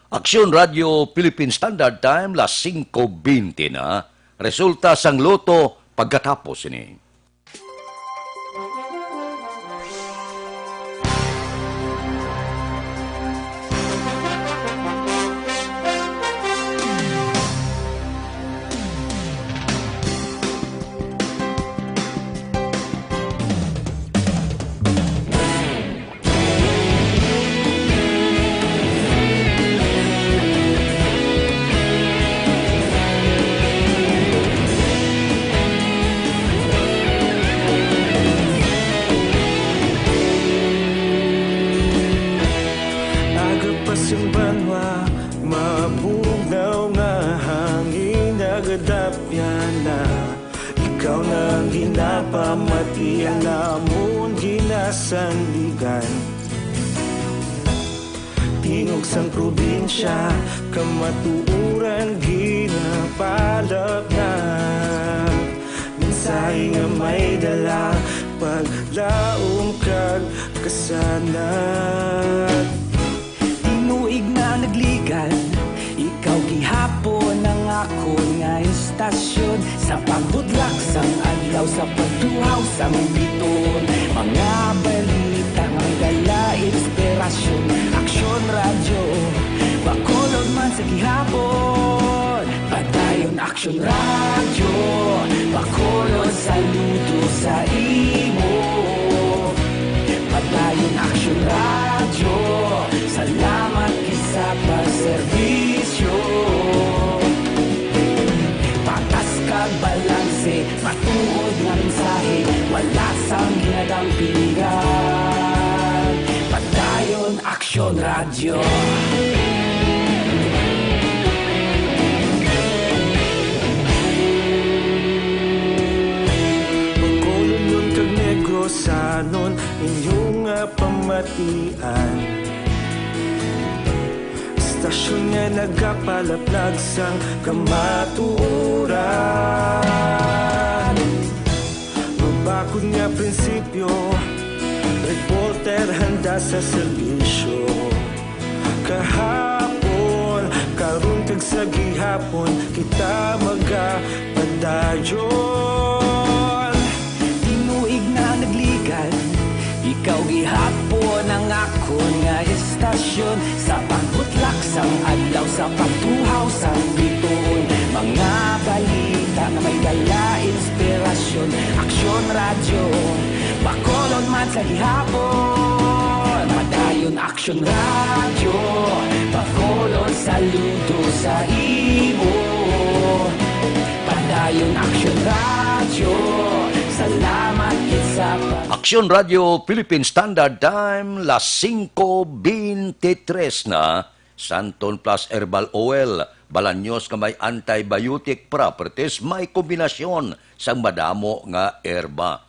Aksyon Radio Philippine Standard Time, las 5:20 na. Resulta sang loto pagkatapos ini. Ikaw nang ginapamati, alamon ginasandigan. Tingog sang probinsya, kamatuuran ginapalap na. Mensahe nga may dala, paglaom kag kasanat. Tinuig na nagligan, ikaw gihapon ang ako nga istasyon. Sa pagbudlak sang adlaw, sa pagtuhaw sang biton. Mga balita nga dala inspirasyon. Aksyon radyo, Bacolod man sa gihapon. Padayon Aksyon radyo, Bacolod saludo sa imo. Padayon Aksyon radyo, salamat kisa pagserbisyo. Patas kag balanse, matuod nga mensahe, wala sang ginadampingan. Padayon Aksyon radyo. Bacolod nun kag Negrosanon, inyong pamatian. Istasyon nga nagapalaplag sang kamatuoran. Mabakod nga prinsipyo, reporter handa sa serbisyo. Kahapon, karon kag sa gihapon, kita magapadayon. Tinuig na nagligan, ikaw gihapon ang ako nga istasyon. Sa pagbutlak sang adlaw, sa pagtuhaw sang biton. Mga balita na may dala inspirasyon. Aksyon radyo, Bacolod man sa gihapon. Padayon Aksyon radyo, Bacolod saludo sa imo. Padayon Aksyon radyo, salamat kisa pa. Aksyon Radio Philippine Standard Time, las 5:23 na. Santon Plus Herbal Oil, balanyos nga may antibiotic properties, may kombinasyon sang madamo nga erba.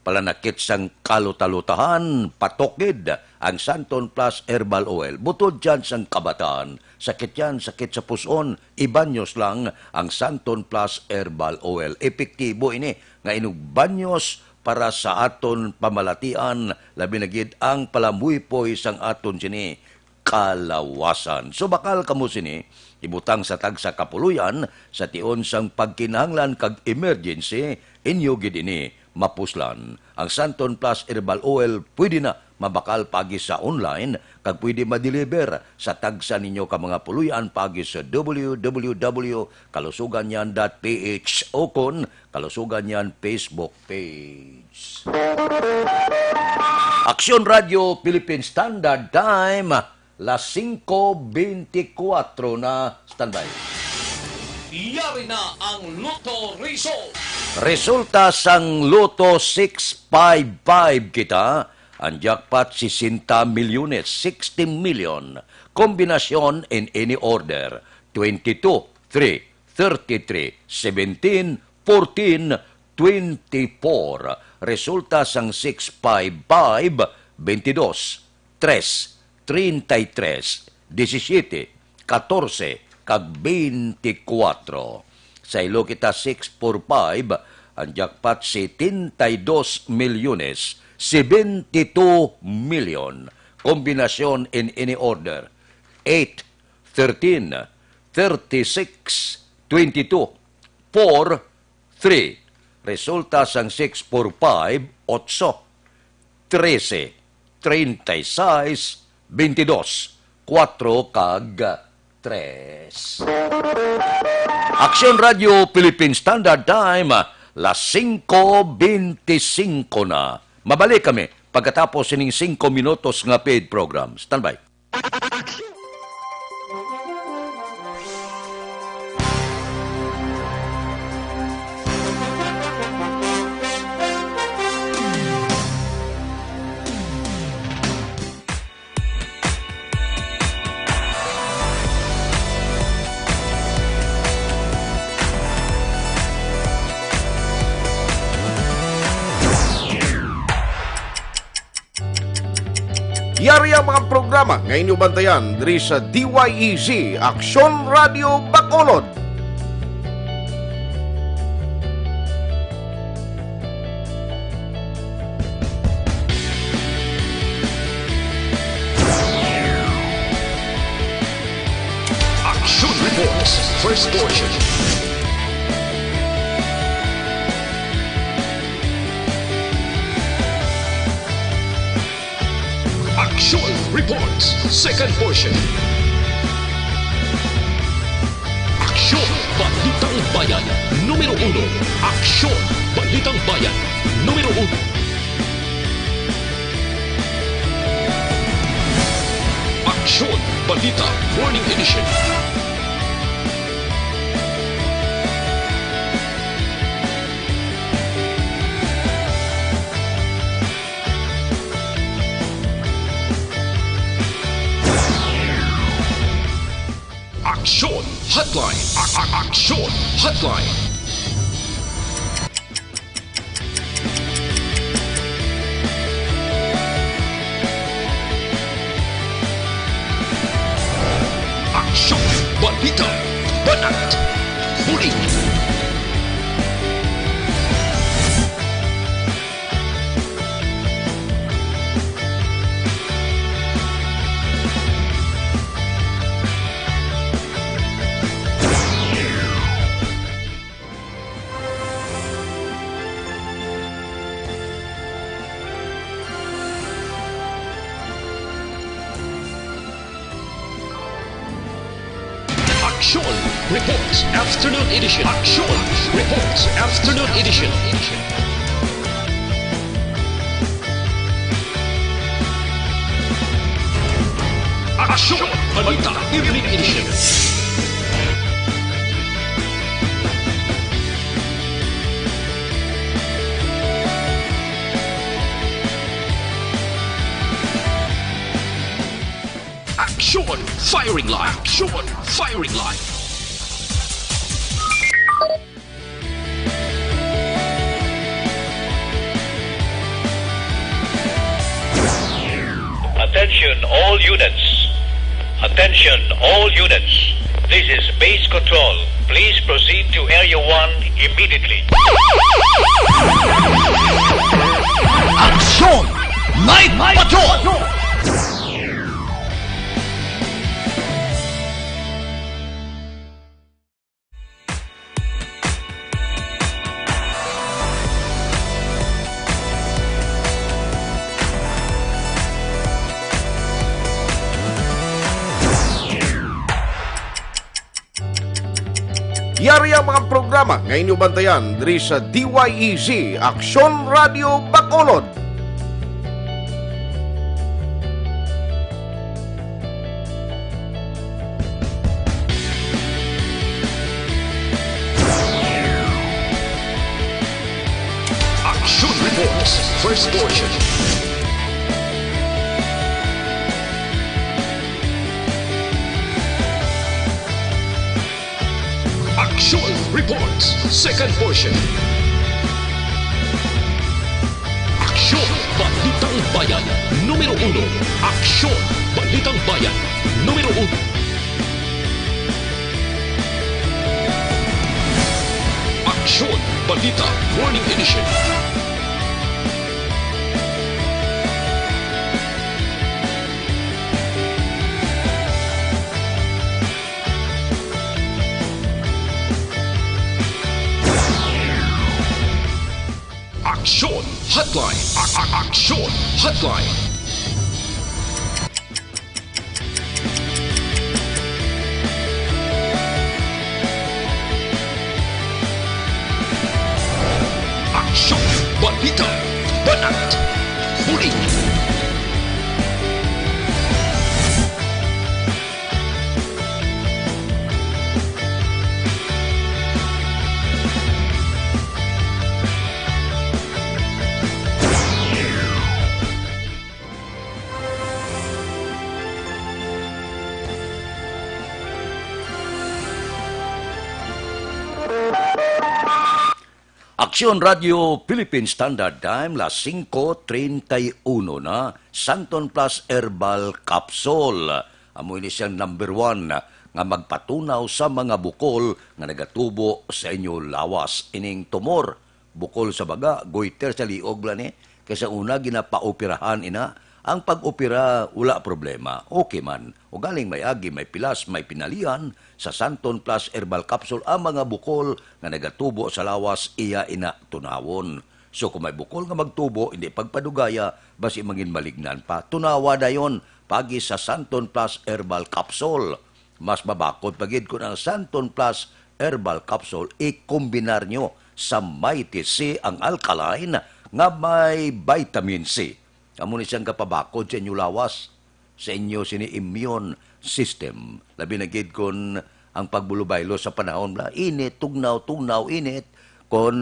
Palanakit sang kalutalutahan, patokid ang Santon Plus Herbal Oil. Butod dyan sang kabataan, sakit yan, sakit sa puson, ibanyos lang ang Santon Plus Herbal Oil. Epektibo ini, nga inugbanyos para sa aton pamalatian, labi na gid ang palamuypoy sang aton sini kalawasan. So bakal kamo sini, ibutang sa tagsa kapuluyan sa tion sang pagkinahanglan kag emergency inyo gid ini mapuslan. Ang Santon Plus Herbal Oil pwede na mabakal pagi sa online kag pwede ma-deliver sa tagsa ninyo ka mga puluyan pagi sa www.kalusuganyan.ph o kon Kalusuganyan Facebook page. Aksyon Radio Philippine Standard Time, las 5:24 na. Standby. Yari na ang Lotto Result. Resulta sang Lotto 655 kita, ang jackpot 60 milyones, 60 million. Kombinasyon in any order, 22, 3, 33, 17, 14, 24. Resulta sang 655, 22, 3, 33, 17, 14, kag 24. Sa ilo kita 645, ang jackpot 72 milyones, 72 million. Kombinasyon in any order, 8, 13, 36, 22, 4, 3. Resulta sang 645, 8, 13, 36, 22, 4 kag 3. Aksyon Radio Philippine Standard Time, las 5:25 na. Mabalik kami pagkatapos ining 5 minutos nga paid program. Standby. Yari ang mga programa nga inyong bantayan diri sa DYEZ Aksyon Radio Bacolod. Action Reports, first portion. Action Reports, second portion. Aksyon Balitang Bayan, numero 1. Aksyon Balitang Bayan, numero 1. Aksyon Balita Morning Edition. Aksyon Hotline. Aksyon Hotline. Aksyon Balita Banat Huling. Action Reports Afternoon Edition. Action Reports Afternoon Edition. Action Balita Evening Edition. Action Firing Line. Action Firing Line. Attention all units. Attention all units. This is base control. Please proceed to Area 1 immediately. Action Night Patrol. area mga programa nga inyo bantayan diri sa DYEZ Aksyon Radio Bacolod. Action Reports, first portion. Action Reports, second portion. Aksyon Balitang Bayan, numero 1. Aksyon Balitang Bayan, numero 1. Aksyon Balita Morning Edition. Aksyon Hotline. Aksyon Hotline. Aksyon Balita Banat Huling. Aksyon Radio Philippine Standard Time, las 5:31 na, Santon Plus Herbal Capsule. Amo ini siyang number 1 nga magpatunaw sa mga bukol nga nagatubo sa inyo lawas. Ining tumor, bukol sa baga, goiter sa liog ni, kaysa una ginapaoperahan ina. Ang pag-opera, wala problema. Okay man. O galing may agi, may pilas, may pinalian, sa Santon Plus Herbal Capsule, ang mga bukol nga nagatubo sa lawas, iya ina tunawon. So kung may bukol nga magtubo, hindi pagpadugaya, basi mangin malignan pa. Tunawa na yon, pagi sa Santon Plus Herbal Capsule. Mas mabakod pagid ko ng Santon Plus Herbal Capsule, i-kombinar nyo sa Mighty C ang alkaline nga may vitamin C. Amo ni siyang kapabakod sa inyo lawas, sa inyo sini-immune system. Labi na gid kon ang pagbulubaylo sa panahon na init, tugnaw, init, kon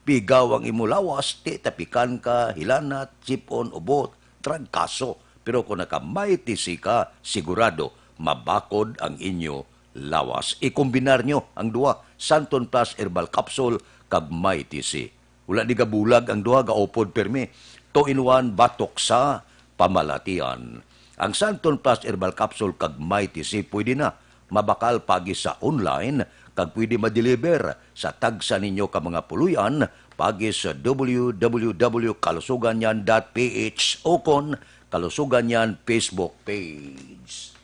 pigaw ang imo lawas, ti tapikan ka, hilanat, sipon, ubot, trangkaso. Pero kung nakamay tisi ka, sigurado, mabakod ang inyo lawas. Ikombinar nyo ang duwa, Santon Plus Herbal Capsule, kag may tisi. Wala di gabulag ang duwa, gaopod permi. 2-in-1 batok sa pamalatian. Ang Santon Plus Herbal Capsule kag Mighty C pwede na mabakal pagi sa online kag pwede ma-deliver sa tagsa ninyo ka mga puluyan pagi sa www.kalusuganyan.ph o kon Kalusuganyan Facebook page.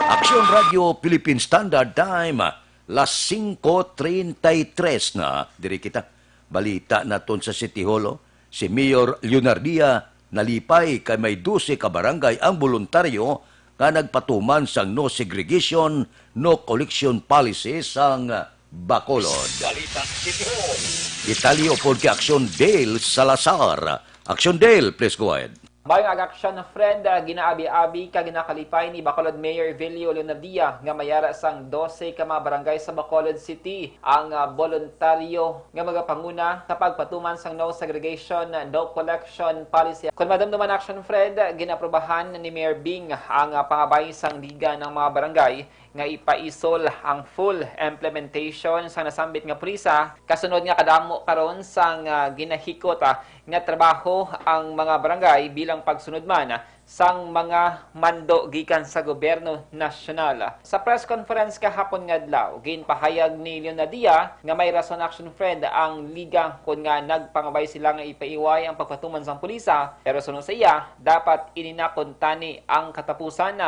Aksyon Radio Philippine Standard Time, las 5:33 na. Diri kita balita naton sa City Hall. Si Mayor Leonardia nalipay kay may 12 ka barangay ang voluntaryo nga nagpatuman sang no segregation, no collection policy sang Bacolod. Balita City Hall. Italyo po kay Aksyon Dale Salazar. Aksyon Dale, please go ahead. Bayong agaksyon na friend, ginaabi-abi ka ginakalipay ni Bacolod Mayor Vilio Leonardia nga mayara sang 12 ka mga barangay sa Bacolod City ang voluntaryo nga magapanguna sa pagpatuman sang no segregation, no collection policy. Kung madamdaman action friend, ginaprobahan ni Mayor Bing ang pangabay sang liga ng mga barangay nga ipaisol ang full implementation sa nasambit nga prisa. Kasunod nga kadamo karon sang ginahikot nga trabaho ang mga barangay bilang pagsunod man sang mga mando gikan sa gobyerno nasyonal. Sa press conference kahapon nga adlaw, ginpahayag ni Leonardia nga may rason action friend ang liga kun nga nagpangabay sila nga ipaiway ang pagpatuman sang pulisa, pero sunod sa iya dapat ininakon tani ang katapusan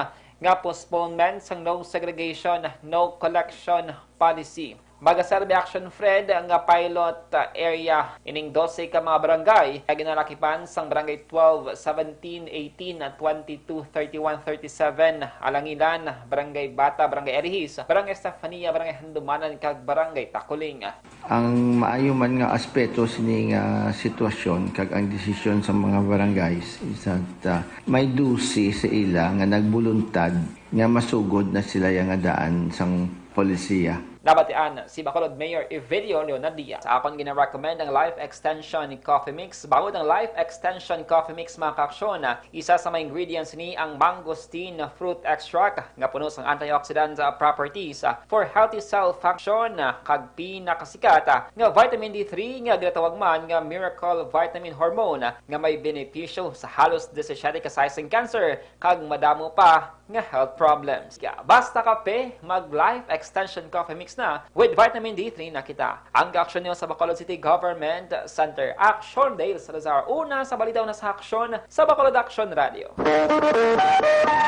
nga postponement sang no segregation, no collection policy. Magaserbe Action Fred nga pilot area ining 12 ka mga barangay ay ginalakipan sang barangay 12, 17, 18, 22, 31, 37, Alangilan, barangay Bata, barangay Erihis, barangay Estefania, barangay Handumanan kag barangay Takuling. Ang maayo man nga aspeto sini nga sitwasyon kag ang desisyon sa mga barangays is that may dusi sa ila nga nagbuluntad nga masugod na sila yang daan sang polisiya. Nabatian si Bacolod Mayor Evelio Leonadia. Sa akon gina-recommend ang Life Extension Coffee Mix. Bawod ang Life Extension Coffee Mix mga kaaksyon, isa sa mga ingredients ni ang mangosteen fruit extract nga puno sang antioxidant properties for healthy cell function kag pinakasikat nga vitamin D3 nga ginatawag man nga miracle vitamin hormone nga may benepisyo sa halos 17 kasaysaing cancer kag madamo pa nga health problems. Kaya basta kape, mag Life Extension Coffee Mix na with vitamin D3 na kita. Ang aksyon niyo sa Bacolod City Government Center Action Dale Salazar. Una sa balitaw na sa aksyon sa Bacolod Action Radio.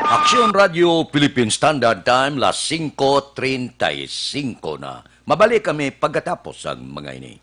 Aksyon Radio Philippine Standard Time, las 5:35 na. Mabalik kami pagkatapos ang mga ini.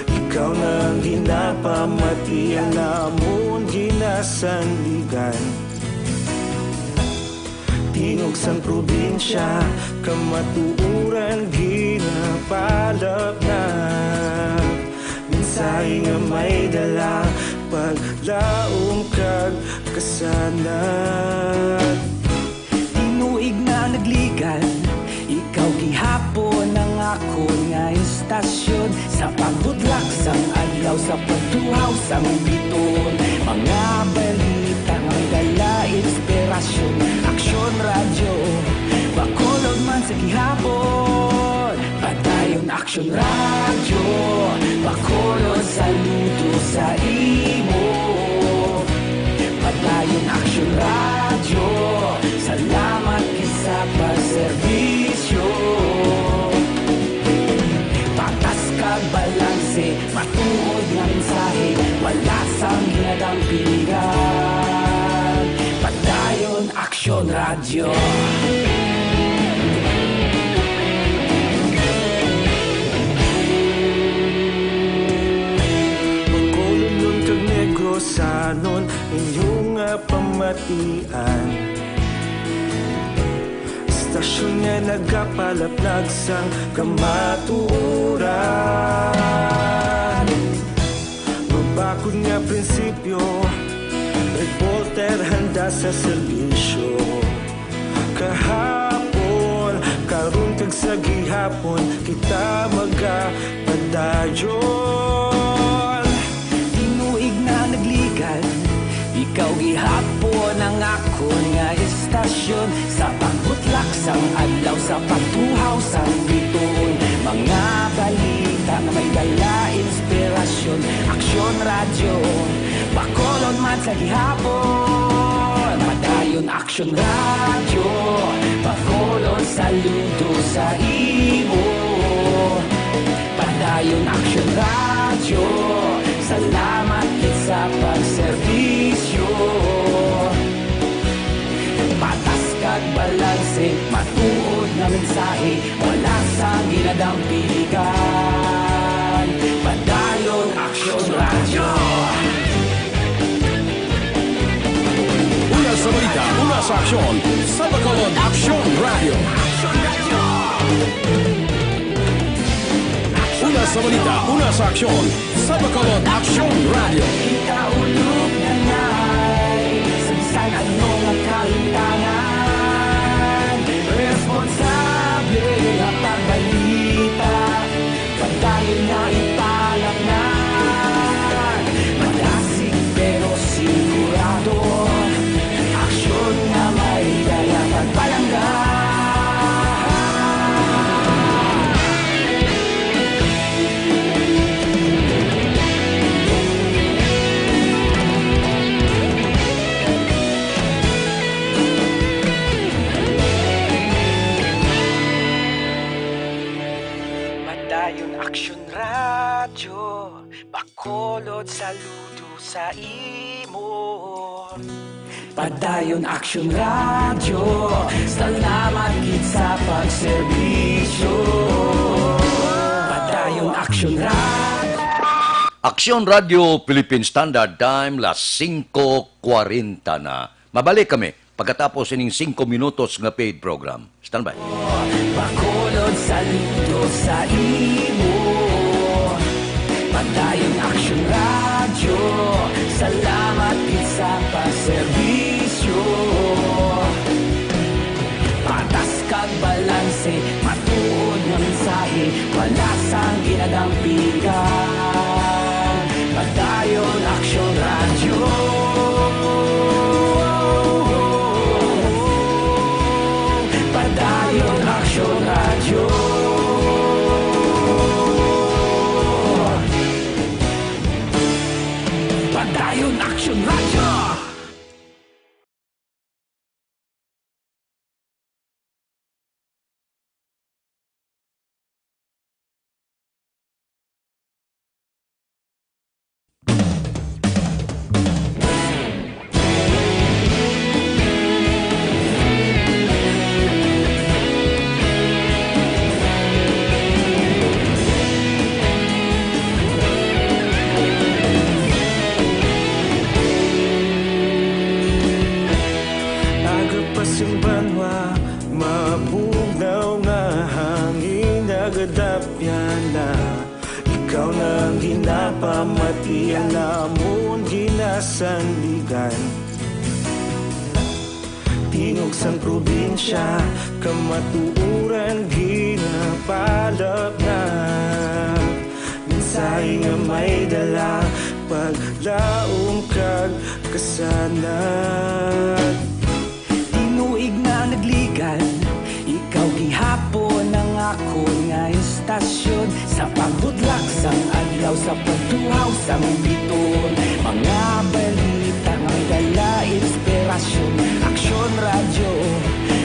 Ikaw nang ginapamatian namon ginasandigan. Tinog sang probinsya, kamatuuran ginapalap na. Minsay nga may dala, paglaom kag kasanat. Tinuig na nagligan, ikaw gihapon ang ako nga istasyon. Sa pagdudlak sang adlaw, sa pagtuhaw sang biton. Mga balita nga dala inspirasyon. Aksyon radyo, Bacolod man sa gihapon. Padayon Aksyon radyo, Bacolod saludo sa imo. Padayon Aksyon radyo, salamat isa pa serbisyo. Patas kag balanse, matuod nga mensahe, wala sang hinadang piligan. Padayon Aksyon radyo. Bacolod nun kag Negros anon inyong pamatian. Stasyon nga nagapalaplag sang kamatuuran. Mabakod nga prinsipyo, reporter handa sa serbisyo. Kahapon, karon kag sa gihapon, kita magapadayon. Tinuig na nagligan, ikaw gihapon ang ako nga istasyon. Sa pagbutlak sang adlaw, sa pagtuhaw sang biton. Mga balita na may dala inspirasyon. Aksyon radyo, Bacolod man sa gihapon. Padayon Aksyon radyo, Bacolod saludo sa imo. Padayon Aksyon radyo, salamat sa pagserbisyo. Patas kag balanse, matuod na mensahe, wala sang ginadang piligan. Padayon Aksyon radyo. Una sa balita, una sa aksyon, sa Bacolod Aksyon Radio. Una sa balita, una sa aksyon, sa Bacolod Aksyon Radio. Ikaulog na ngay, sagsay ano nga kalintangan. Responsable ang pagbalita. sa imo. Padayon Action Radio, salamat gid sa pagserbisyo. Padayon Action Radio. Aksyon Radio Philippine Standard Time, las 5:40 na. Mabalik kami pagkatapos ining 5 minutos nga paid program. Stand by. Bacolod saludo sa imo. Padayon Action Radio, salamat gid sa pagserbisyo. Patas kag balanse, matuod nga mensahe, wala sang ginadampigan. Padayon Action Radio. Padayon Action Radio. Padayon Action Radio. Ikaw nang ginapamatian namon ginasandigan. Tingog sang probinsya, kamatuuran ginapalap na. Minsay nga may dala, paglaom kag kasanag. Tinuig na nagligan, ikaw gihapon ang ako nga istasyon. Sa pagbudlak sang adlaw, sa pagtuhaw sang biton. Mga balita nga may dala inspirasyon. Action Radio,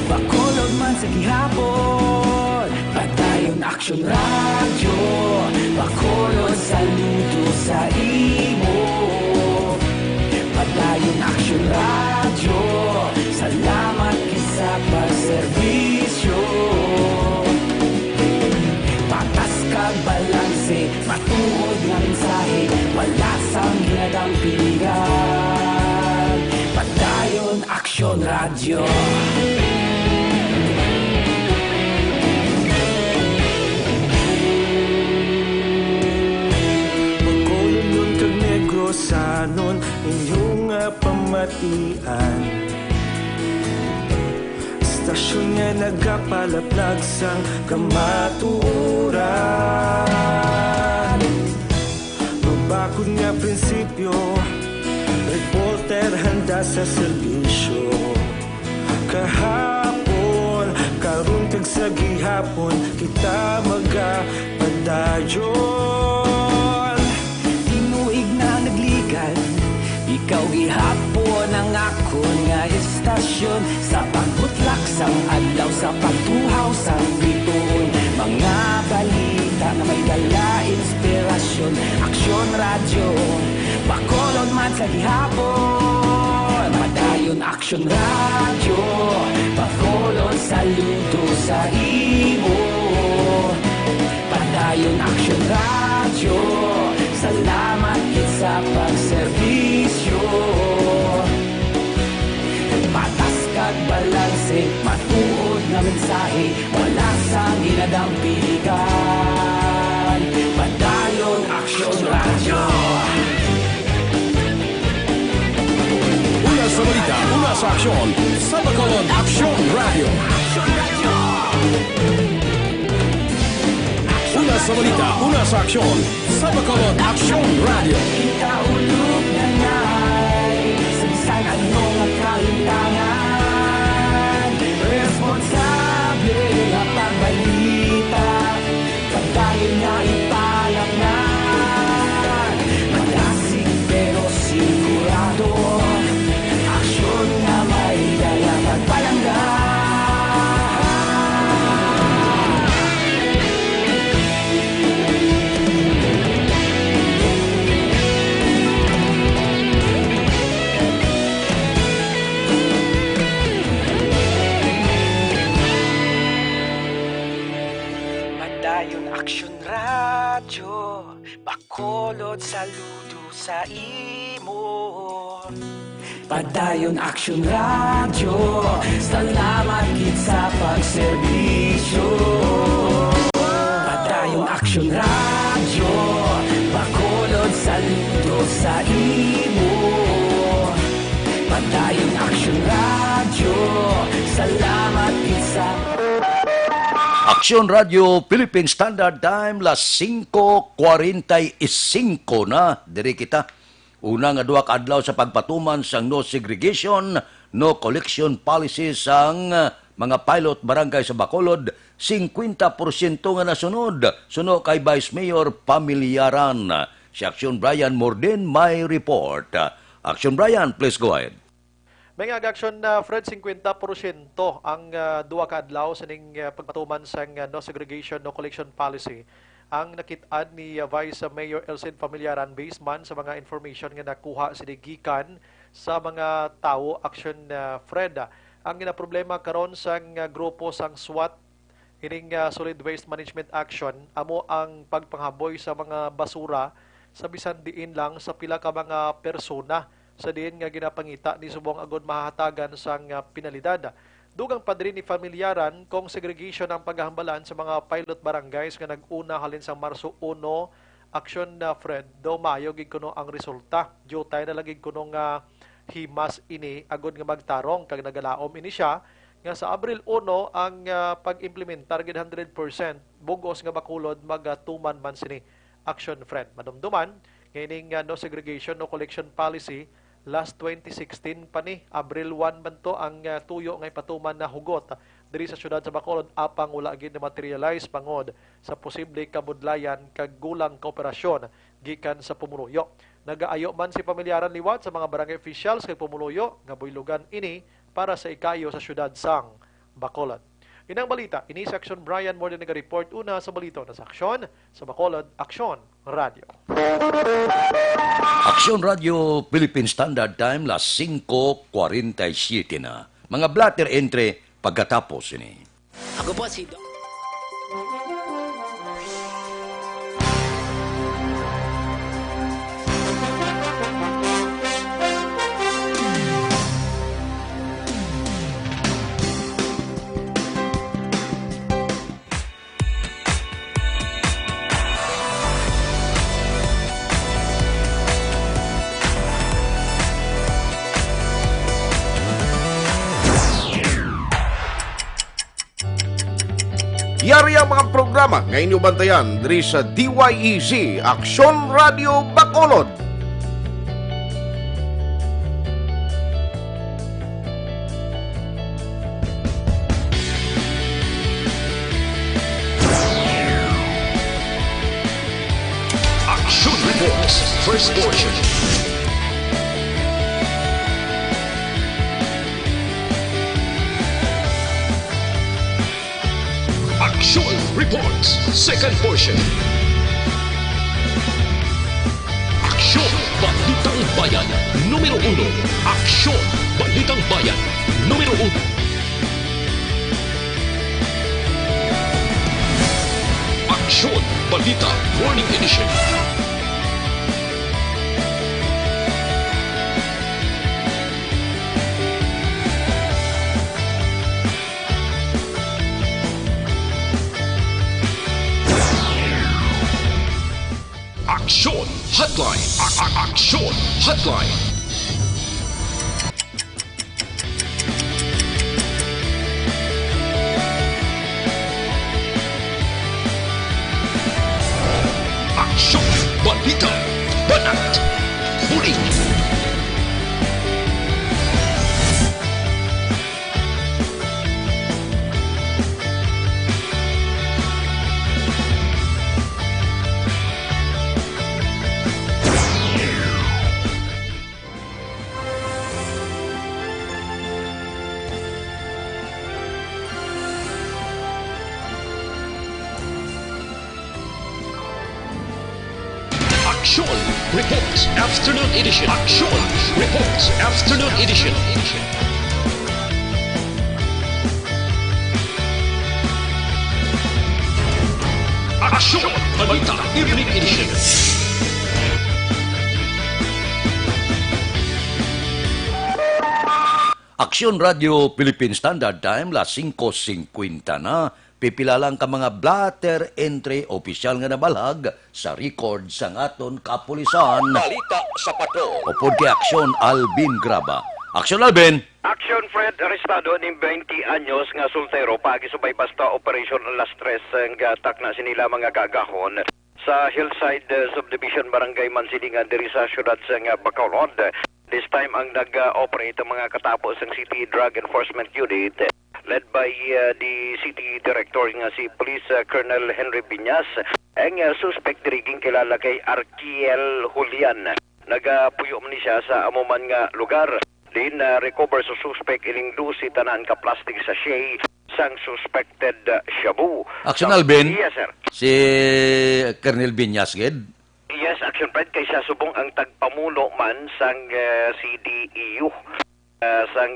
Bacolod man sa gihapon. Padayon Action Radio, Bacolod saludo sa imo. Padayon Action Radio, salamat sa pagserbisyo. Patas kag balanse, matuod nga mensahe, wala sang ginadampigan. Padayon Action Radio. Bacolod nun kag Negros sanon inyong pamatian. Stasyon nga nagapalaplag sang kamatuuran. Mabakod nga prinsipyo, reporter handa sa serbisyo. Kahapon, karon kag sa gihapon, kita magapadayon. Tinuig na nagligan, ikaw gihapon ang akon nga istasyon. Sa pagbutlak sang adlaw, sa pagtuhaw sang biton. Mga balita na may dala inspirasyon. Action Radio, Bacolod man sa gihapon. Padayon Action Radio, Bacolod saludo sa imo. Padayon Action Radio, salamat gid sa pagserbisyo. Patas kag balanse, matuod nga mensahe, wala sang ginadampigan. Padayon Action Radio. Una sa balita, una sa aksyon, sa Bacolod Action Radio. Una sa balita, una sa aksyon, sa Bacolod Action Radio. Kita ulog na ngay, sabisan ano nga kalintangan. Responsable nga pagbalita, pagdayon nga ipalap na. Malasig pero sigurado, aksyon nga may dala pagpalanggan. saludo sa imo. Padayon Action Radio, salamat gid sa pagserbisyo. Padayon Action Radio, Bacolod saludo sa imo. Padayon Action Radio, salamat gid sa Aksyon Radio Philippine Standard Time las 5:45 na diri kita. Una nga duha ka adlaw sa pagpatuman sang no segregation, no collection policy sang mga pilot barangay sa Bacolod, 50% nga nasunod. Suno kay Vice Mayor Pamilyaran. Si Aksyon Brian Morden may report. Aksyon Brian, please go ahead. May nga aksyon na Fred, 50% ang duwa ka adlaw sa ning pagpatuman sang no segregation, no collection policy. Ang nakit-an ni Vice Mayor Elcid Pamilyaran based man sa mga information nga nakuha sinigikan sa mga tao action Fred. Ang problema karon sang grupo sang SWAT ining Solid Waste Management Action amo ang pagpanghaboy sa mga basura sa bisan diin lang sa pila ka mga persona sa diin nga ginapangita ni subong agod mahatagan sang penalidad. Dugang pa rin ni Pamilyaran kung segregation ang paghahambalan sa mga pilot barangays nga nag-una halin sa Marso 1 action na Fred do Mayo gid kuno ang resulta. Jutay na lagi kuno nga himas ini agod nga magtarong kag nagalaom ini siya nga sa Abril 1 ang pag-implementar gid 100% bugos nga Bacolod mag-tuman man sini action Fred. Madumduman nganing no segregation no collection policy last 2016 pa ni, Abril 1 man to ang tuyo ngay patuman na hugot diri sa syudad sa Bacolod apang wala gid na materialize pangod sa posible kabudlayan kag gulang kooperasyon gikan sa pumuluyo. Nagaayo man si Pamilyaran liwat sa mga barangay officials kay pumuluyo nga buylugan ini para sa ikayo sa syudad sang Bacolod. Inang balita, ini sa Action Brian Morden nag-report una sa balito na sa Aksyon sa Bacolod, Aksyon Radio. Aksyon Radio Philippine Standard Time las 5:47 na. Mga blatter entry pagkatapos ini. Ako po si Yari ang mga programa nga inyong bantayan diri sa DYEZ Aksyon Radio Bacolod. Action Reports, first portion. Action Reports, second portion. Action Balitang Bayan, numero 1. Action Balitang Bayan, numero 1. Action Balita Morning Edition. Action Hotline. Action Hotline. Action Balita Banat Huli. Action Reports Afternoon Edition. Action Reports Afternoon Edition. Action Balita Evening Edition. Aksyon Radio Philippine Standard Time, las 5:50 na. Pipila lang ka mga blatter entry opisyal nga nabalag sa record sa aton kapulisan. Balita sa patrol. Upod kay Aksyon Alvin Graba. Aksyon Alvin! Action Fred, arestado ni 20 anyos nga soltero pagi sa bypass ta operation alas 3 nga takna sinila mga gagahon sa Hillside Subdivision Barangay Mansilingan diri sa syudad sa Bacolod. This time ang nag-operate ang mga katapos ng City Drug Enforcement Unit led by the City Director nga si Police Colonel Henry Piñas. Ang suspect diriging kilala kay Arkiel Julian. Nagapuyo man ni siya sa amuman nga lugar. Din recover sa suspect ining dusi tanan ka plastic sachet sang suspected shabu. Action Alvin? Yes, sir. Si Colonel Binyas, gid? Yes, Action Fred, kay siya subong ang tagpamulo man sang CDEU. Sang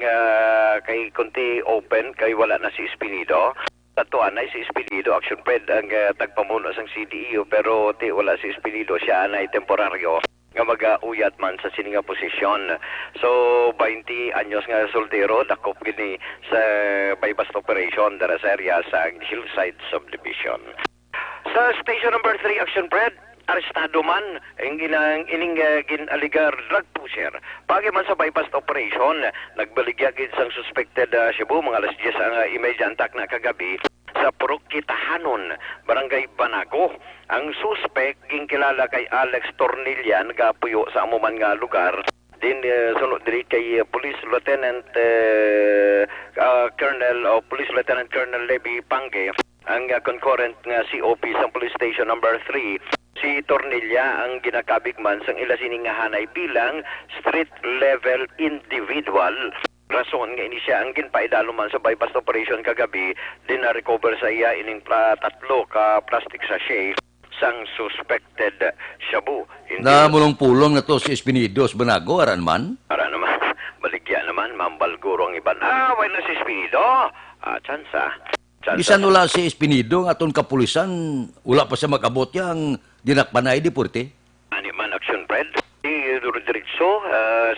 kay kunti open, kay wala na si Espinido. Tatuan na si Espinido, Action Fred, ang tagpamulo sang CDEU, pero wala si Espinido, siya na temporaryo nga mag-uyat man sa sininga posisyon. So, 20 anyos nga soldero, dakop gini sa bypass operation dara sa area sa Hillside Subdivision. Sa station number 3, Action Fred, arestado man ang ining ginaligar drug pusher. Pagi man sa bypass operation, nagbaligyagid sang suspected Cebu, mga alas 10 ang imedyantak na kagabi sa Purok Kitahanon, Barangay Banago. Ang suspect ginkilala kay Alex Tornilla, nagapuyo sa amuman nga lugar. Din sunod diri kay Police Lieutenant Police Lieutenant Colonel Levy Pange, ang concurrent nga COP sa Police Station number 3. Si Tornilla ang ginakabig man sang ila sining nga hanay bilang street level individual. Rason nga ini siya ang ginpaidalo man sa bypass operation kagabi. Din na recover sa iya ining tatlo ka plastic sachet sang suspected shabu. Na mulong-pulong na to si Espinidos Banago, aran man? Aran naman, baligya naman, mambalguro ang iban. Wala si Espinido. Chansa. Bisan wala si Espinido, ang aton kapulisan, wala pa sa makabot yang dinakpanay di purti. Ani man, Action Fred? Si Diretso,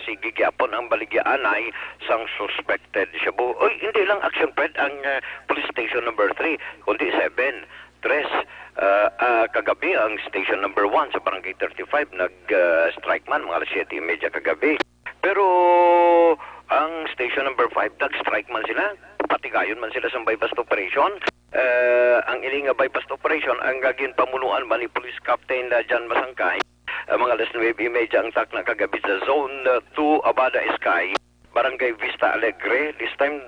si Gigyapon ang baligyaan ay sang suspected shabu. Oy, hindi lang Action Fred ang police station number 3, kundi 7, 3. Kagabi ang station number 1 sa Barangay 35 nag-strike man mga alas 7:30 kagabi. Pero ang station number 5 nag-strike man sila, patigayon man sila sa bypass operation. Ang iling bypass operation ang gagin pamunuan man ni Police Captain Jan Masangkay. Mga alas 9:30 ang takna kagabi sa Zone 2 Abada Sky, Barangay Vista Alegre. This time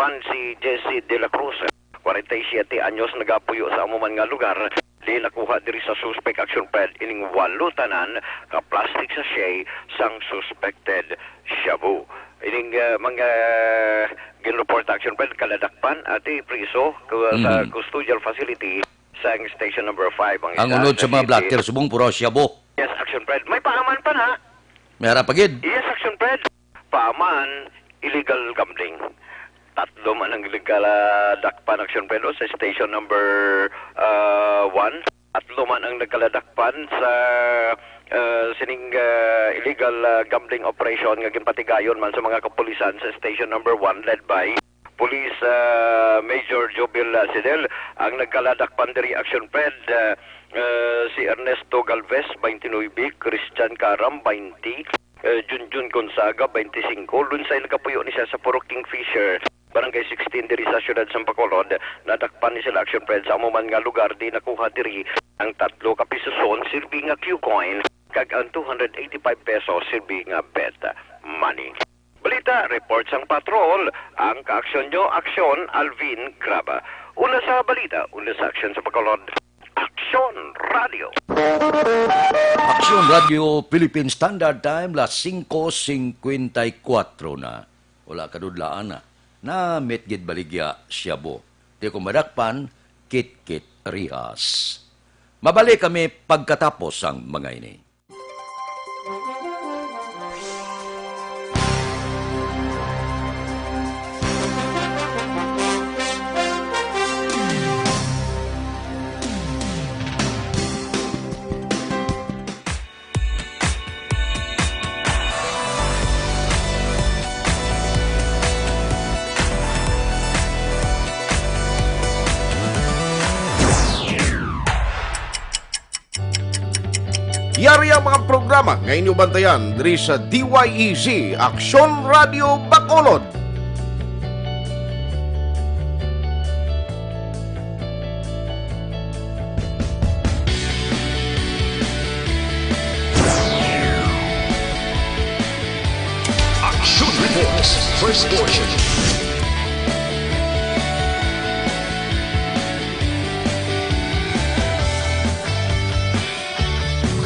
pan si Jesse De La Cruz, 47 anyos, nagapuyo sa amuman nga lugar. Di nakuha diri sa suspect Action Fred ining 8 tanan ka plastic sachet sang suspected shabu. Ining mga ginreport Action Fred kaladakpan ati priso sa custodial facility sa station number 5 ang unod sa mga blatter subong puro shabu. Yes, Action Fred. May paaman pa na. May harapagid. Yes, Action Fred. Paaman, illegal gambling. Tatlo man ang illegal dakpan, Action Fred, sa station number 1. Tatlo man ang nagkaladakpan sa sining illegal gambling operation nga ginpatigayon man sa mga kapulisan sa station number 1 led by Police Major Jobil Sidel. Ang nagkaladakpan diri, Action Fred, si Ernesto Galvez, 29, Christian Karam, 20, Junjun Gonzaga, 25. Lunsay nakapuyo ni siya sa Puro Kingfisher, Barangay 16 diri sa syudad sa Bacolod. Nadakpan ni sila, Action Fred, sa amuman nga lugar. Di nakuha diri ang 3 ka pisoson silbi nga Q-coin kag ang 285 pesos silbi nga bet money. Balita, reports ang patrol. Ang kaaksyon nyo, Aksyon Alvin Graba. Una sa balita, una sa aksyon sa Bacolod. Aksyon Radio. Aksyon Radio Philippine Standard Time, las 5:54 na. Wala kadudlaan na. Na metgid baligya Shabu. Di kumadakpan, kit-kit rihas. Mabalik kami pagkatapos ang mga ini. Yari ang mga programa ngayon nyo bantayan diri sa DYEZ Aksyon Radio Bacolod. Action Reports, first portion.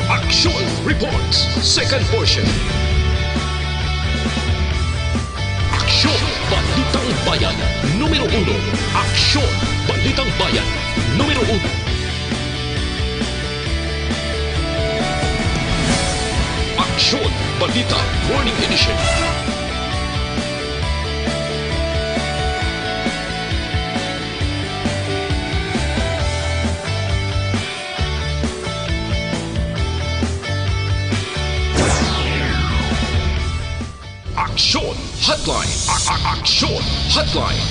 Action Reports, second portion. Aksyon Balitang Bayan, numero 1. Aksyon Balitang Bayan, numero 1. Aksyon Balita Morning Edition. Aksyon Hotline. Aksyon Hotline.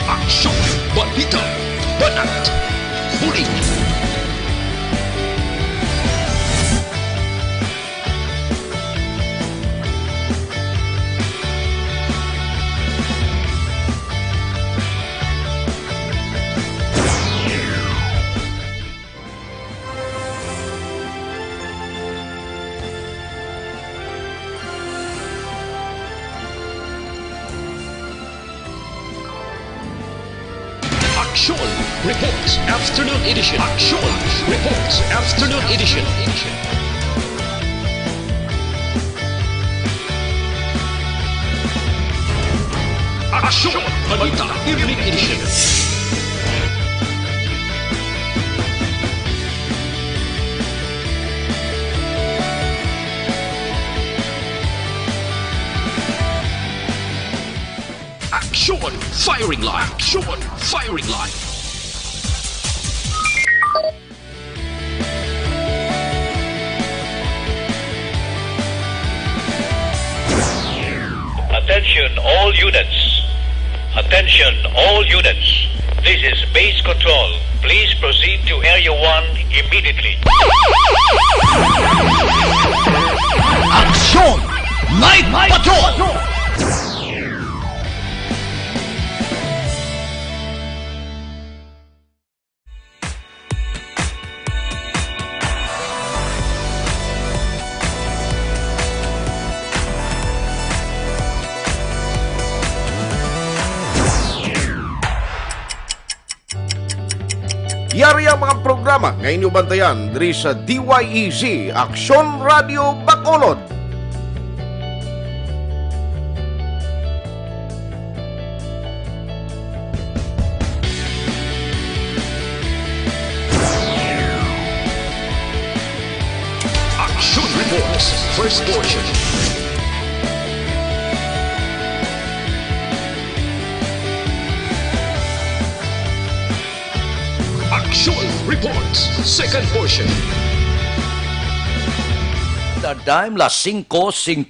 Aksyon Balita Banat Huli. Action Reports Afternoon Edition. Action Reports Afternoon Edition. Action Balita Evening Edition. Action Firing Line. Action Firing Line. Attention all units. Attention all units. This is base control. Please proceed to Area 1 immediately. Action Night Patrol. Yari ang mga programa ngayon nyo bantayan diri sa DYEZ Aksyon Radio Bacolod. Action Reports, first portion. Action Reports, second portion. The time las 5:59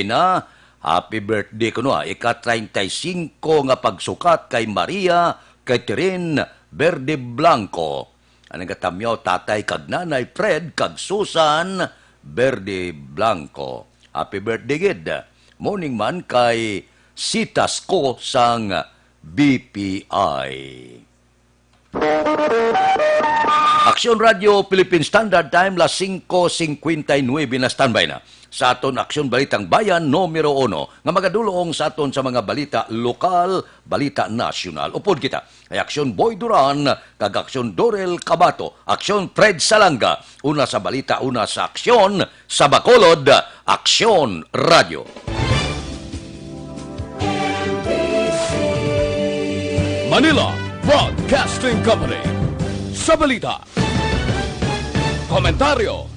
na. Happy birthday ko no. Ika-35 nga pagsukat kay Maria Catherine Verde Blanco. Anong katamyaw tatay kag nanay Fred kag Susan Verde Blanco. Happy birthday gid. Morning man kay Sitas ko sang BPI. Aksyon Radio Philippine Standard Time las 5:59 na standby na. Sa aton Aksyon Balitang Bayan numero 1 nga magadulong sa aton sa mga balita lokal, balita nasyonal. Upod kita ay Aksyon Boy Duran kag Aksyon Dorel Cabato, Aksyon Fred Salanga, una sa balita, una sa aksyon sa Bacolod, Aksyon Radio. Manila Broadcasting Company. Sa balita, komentaryo,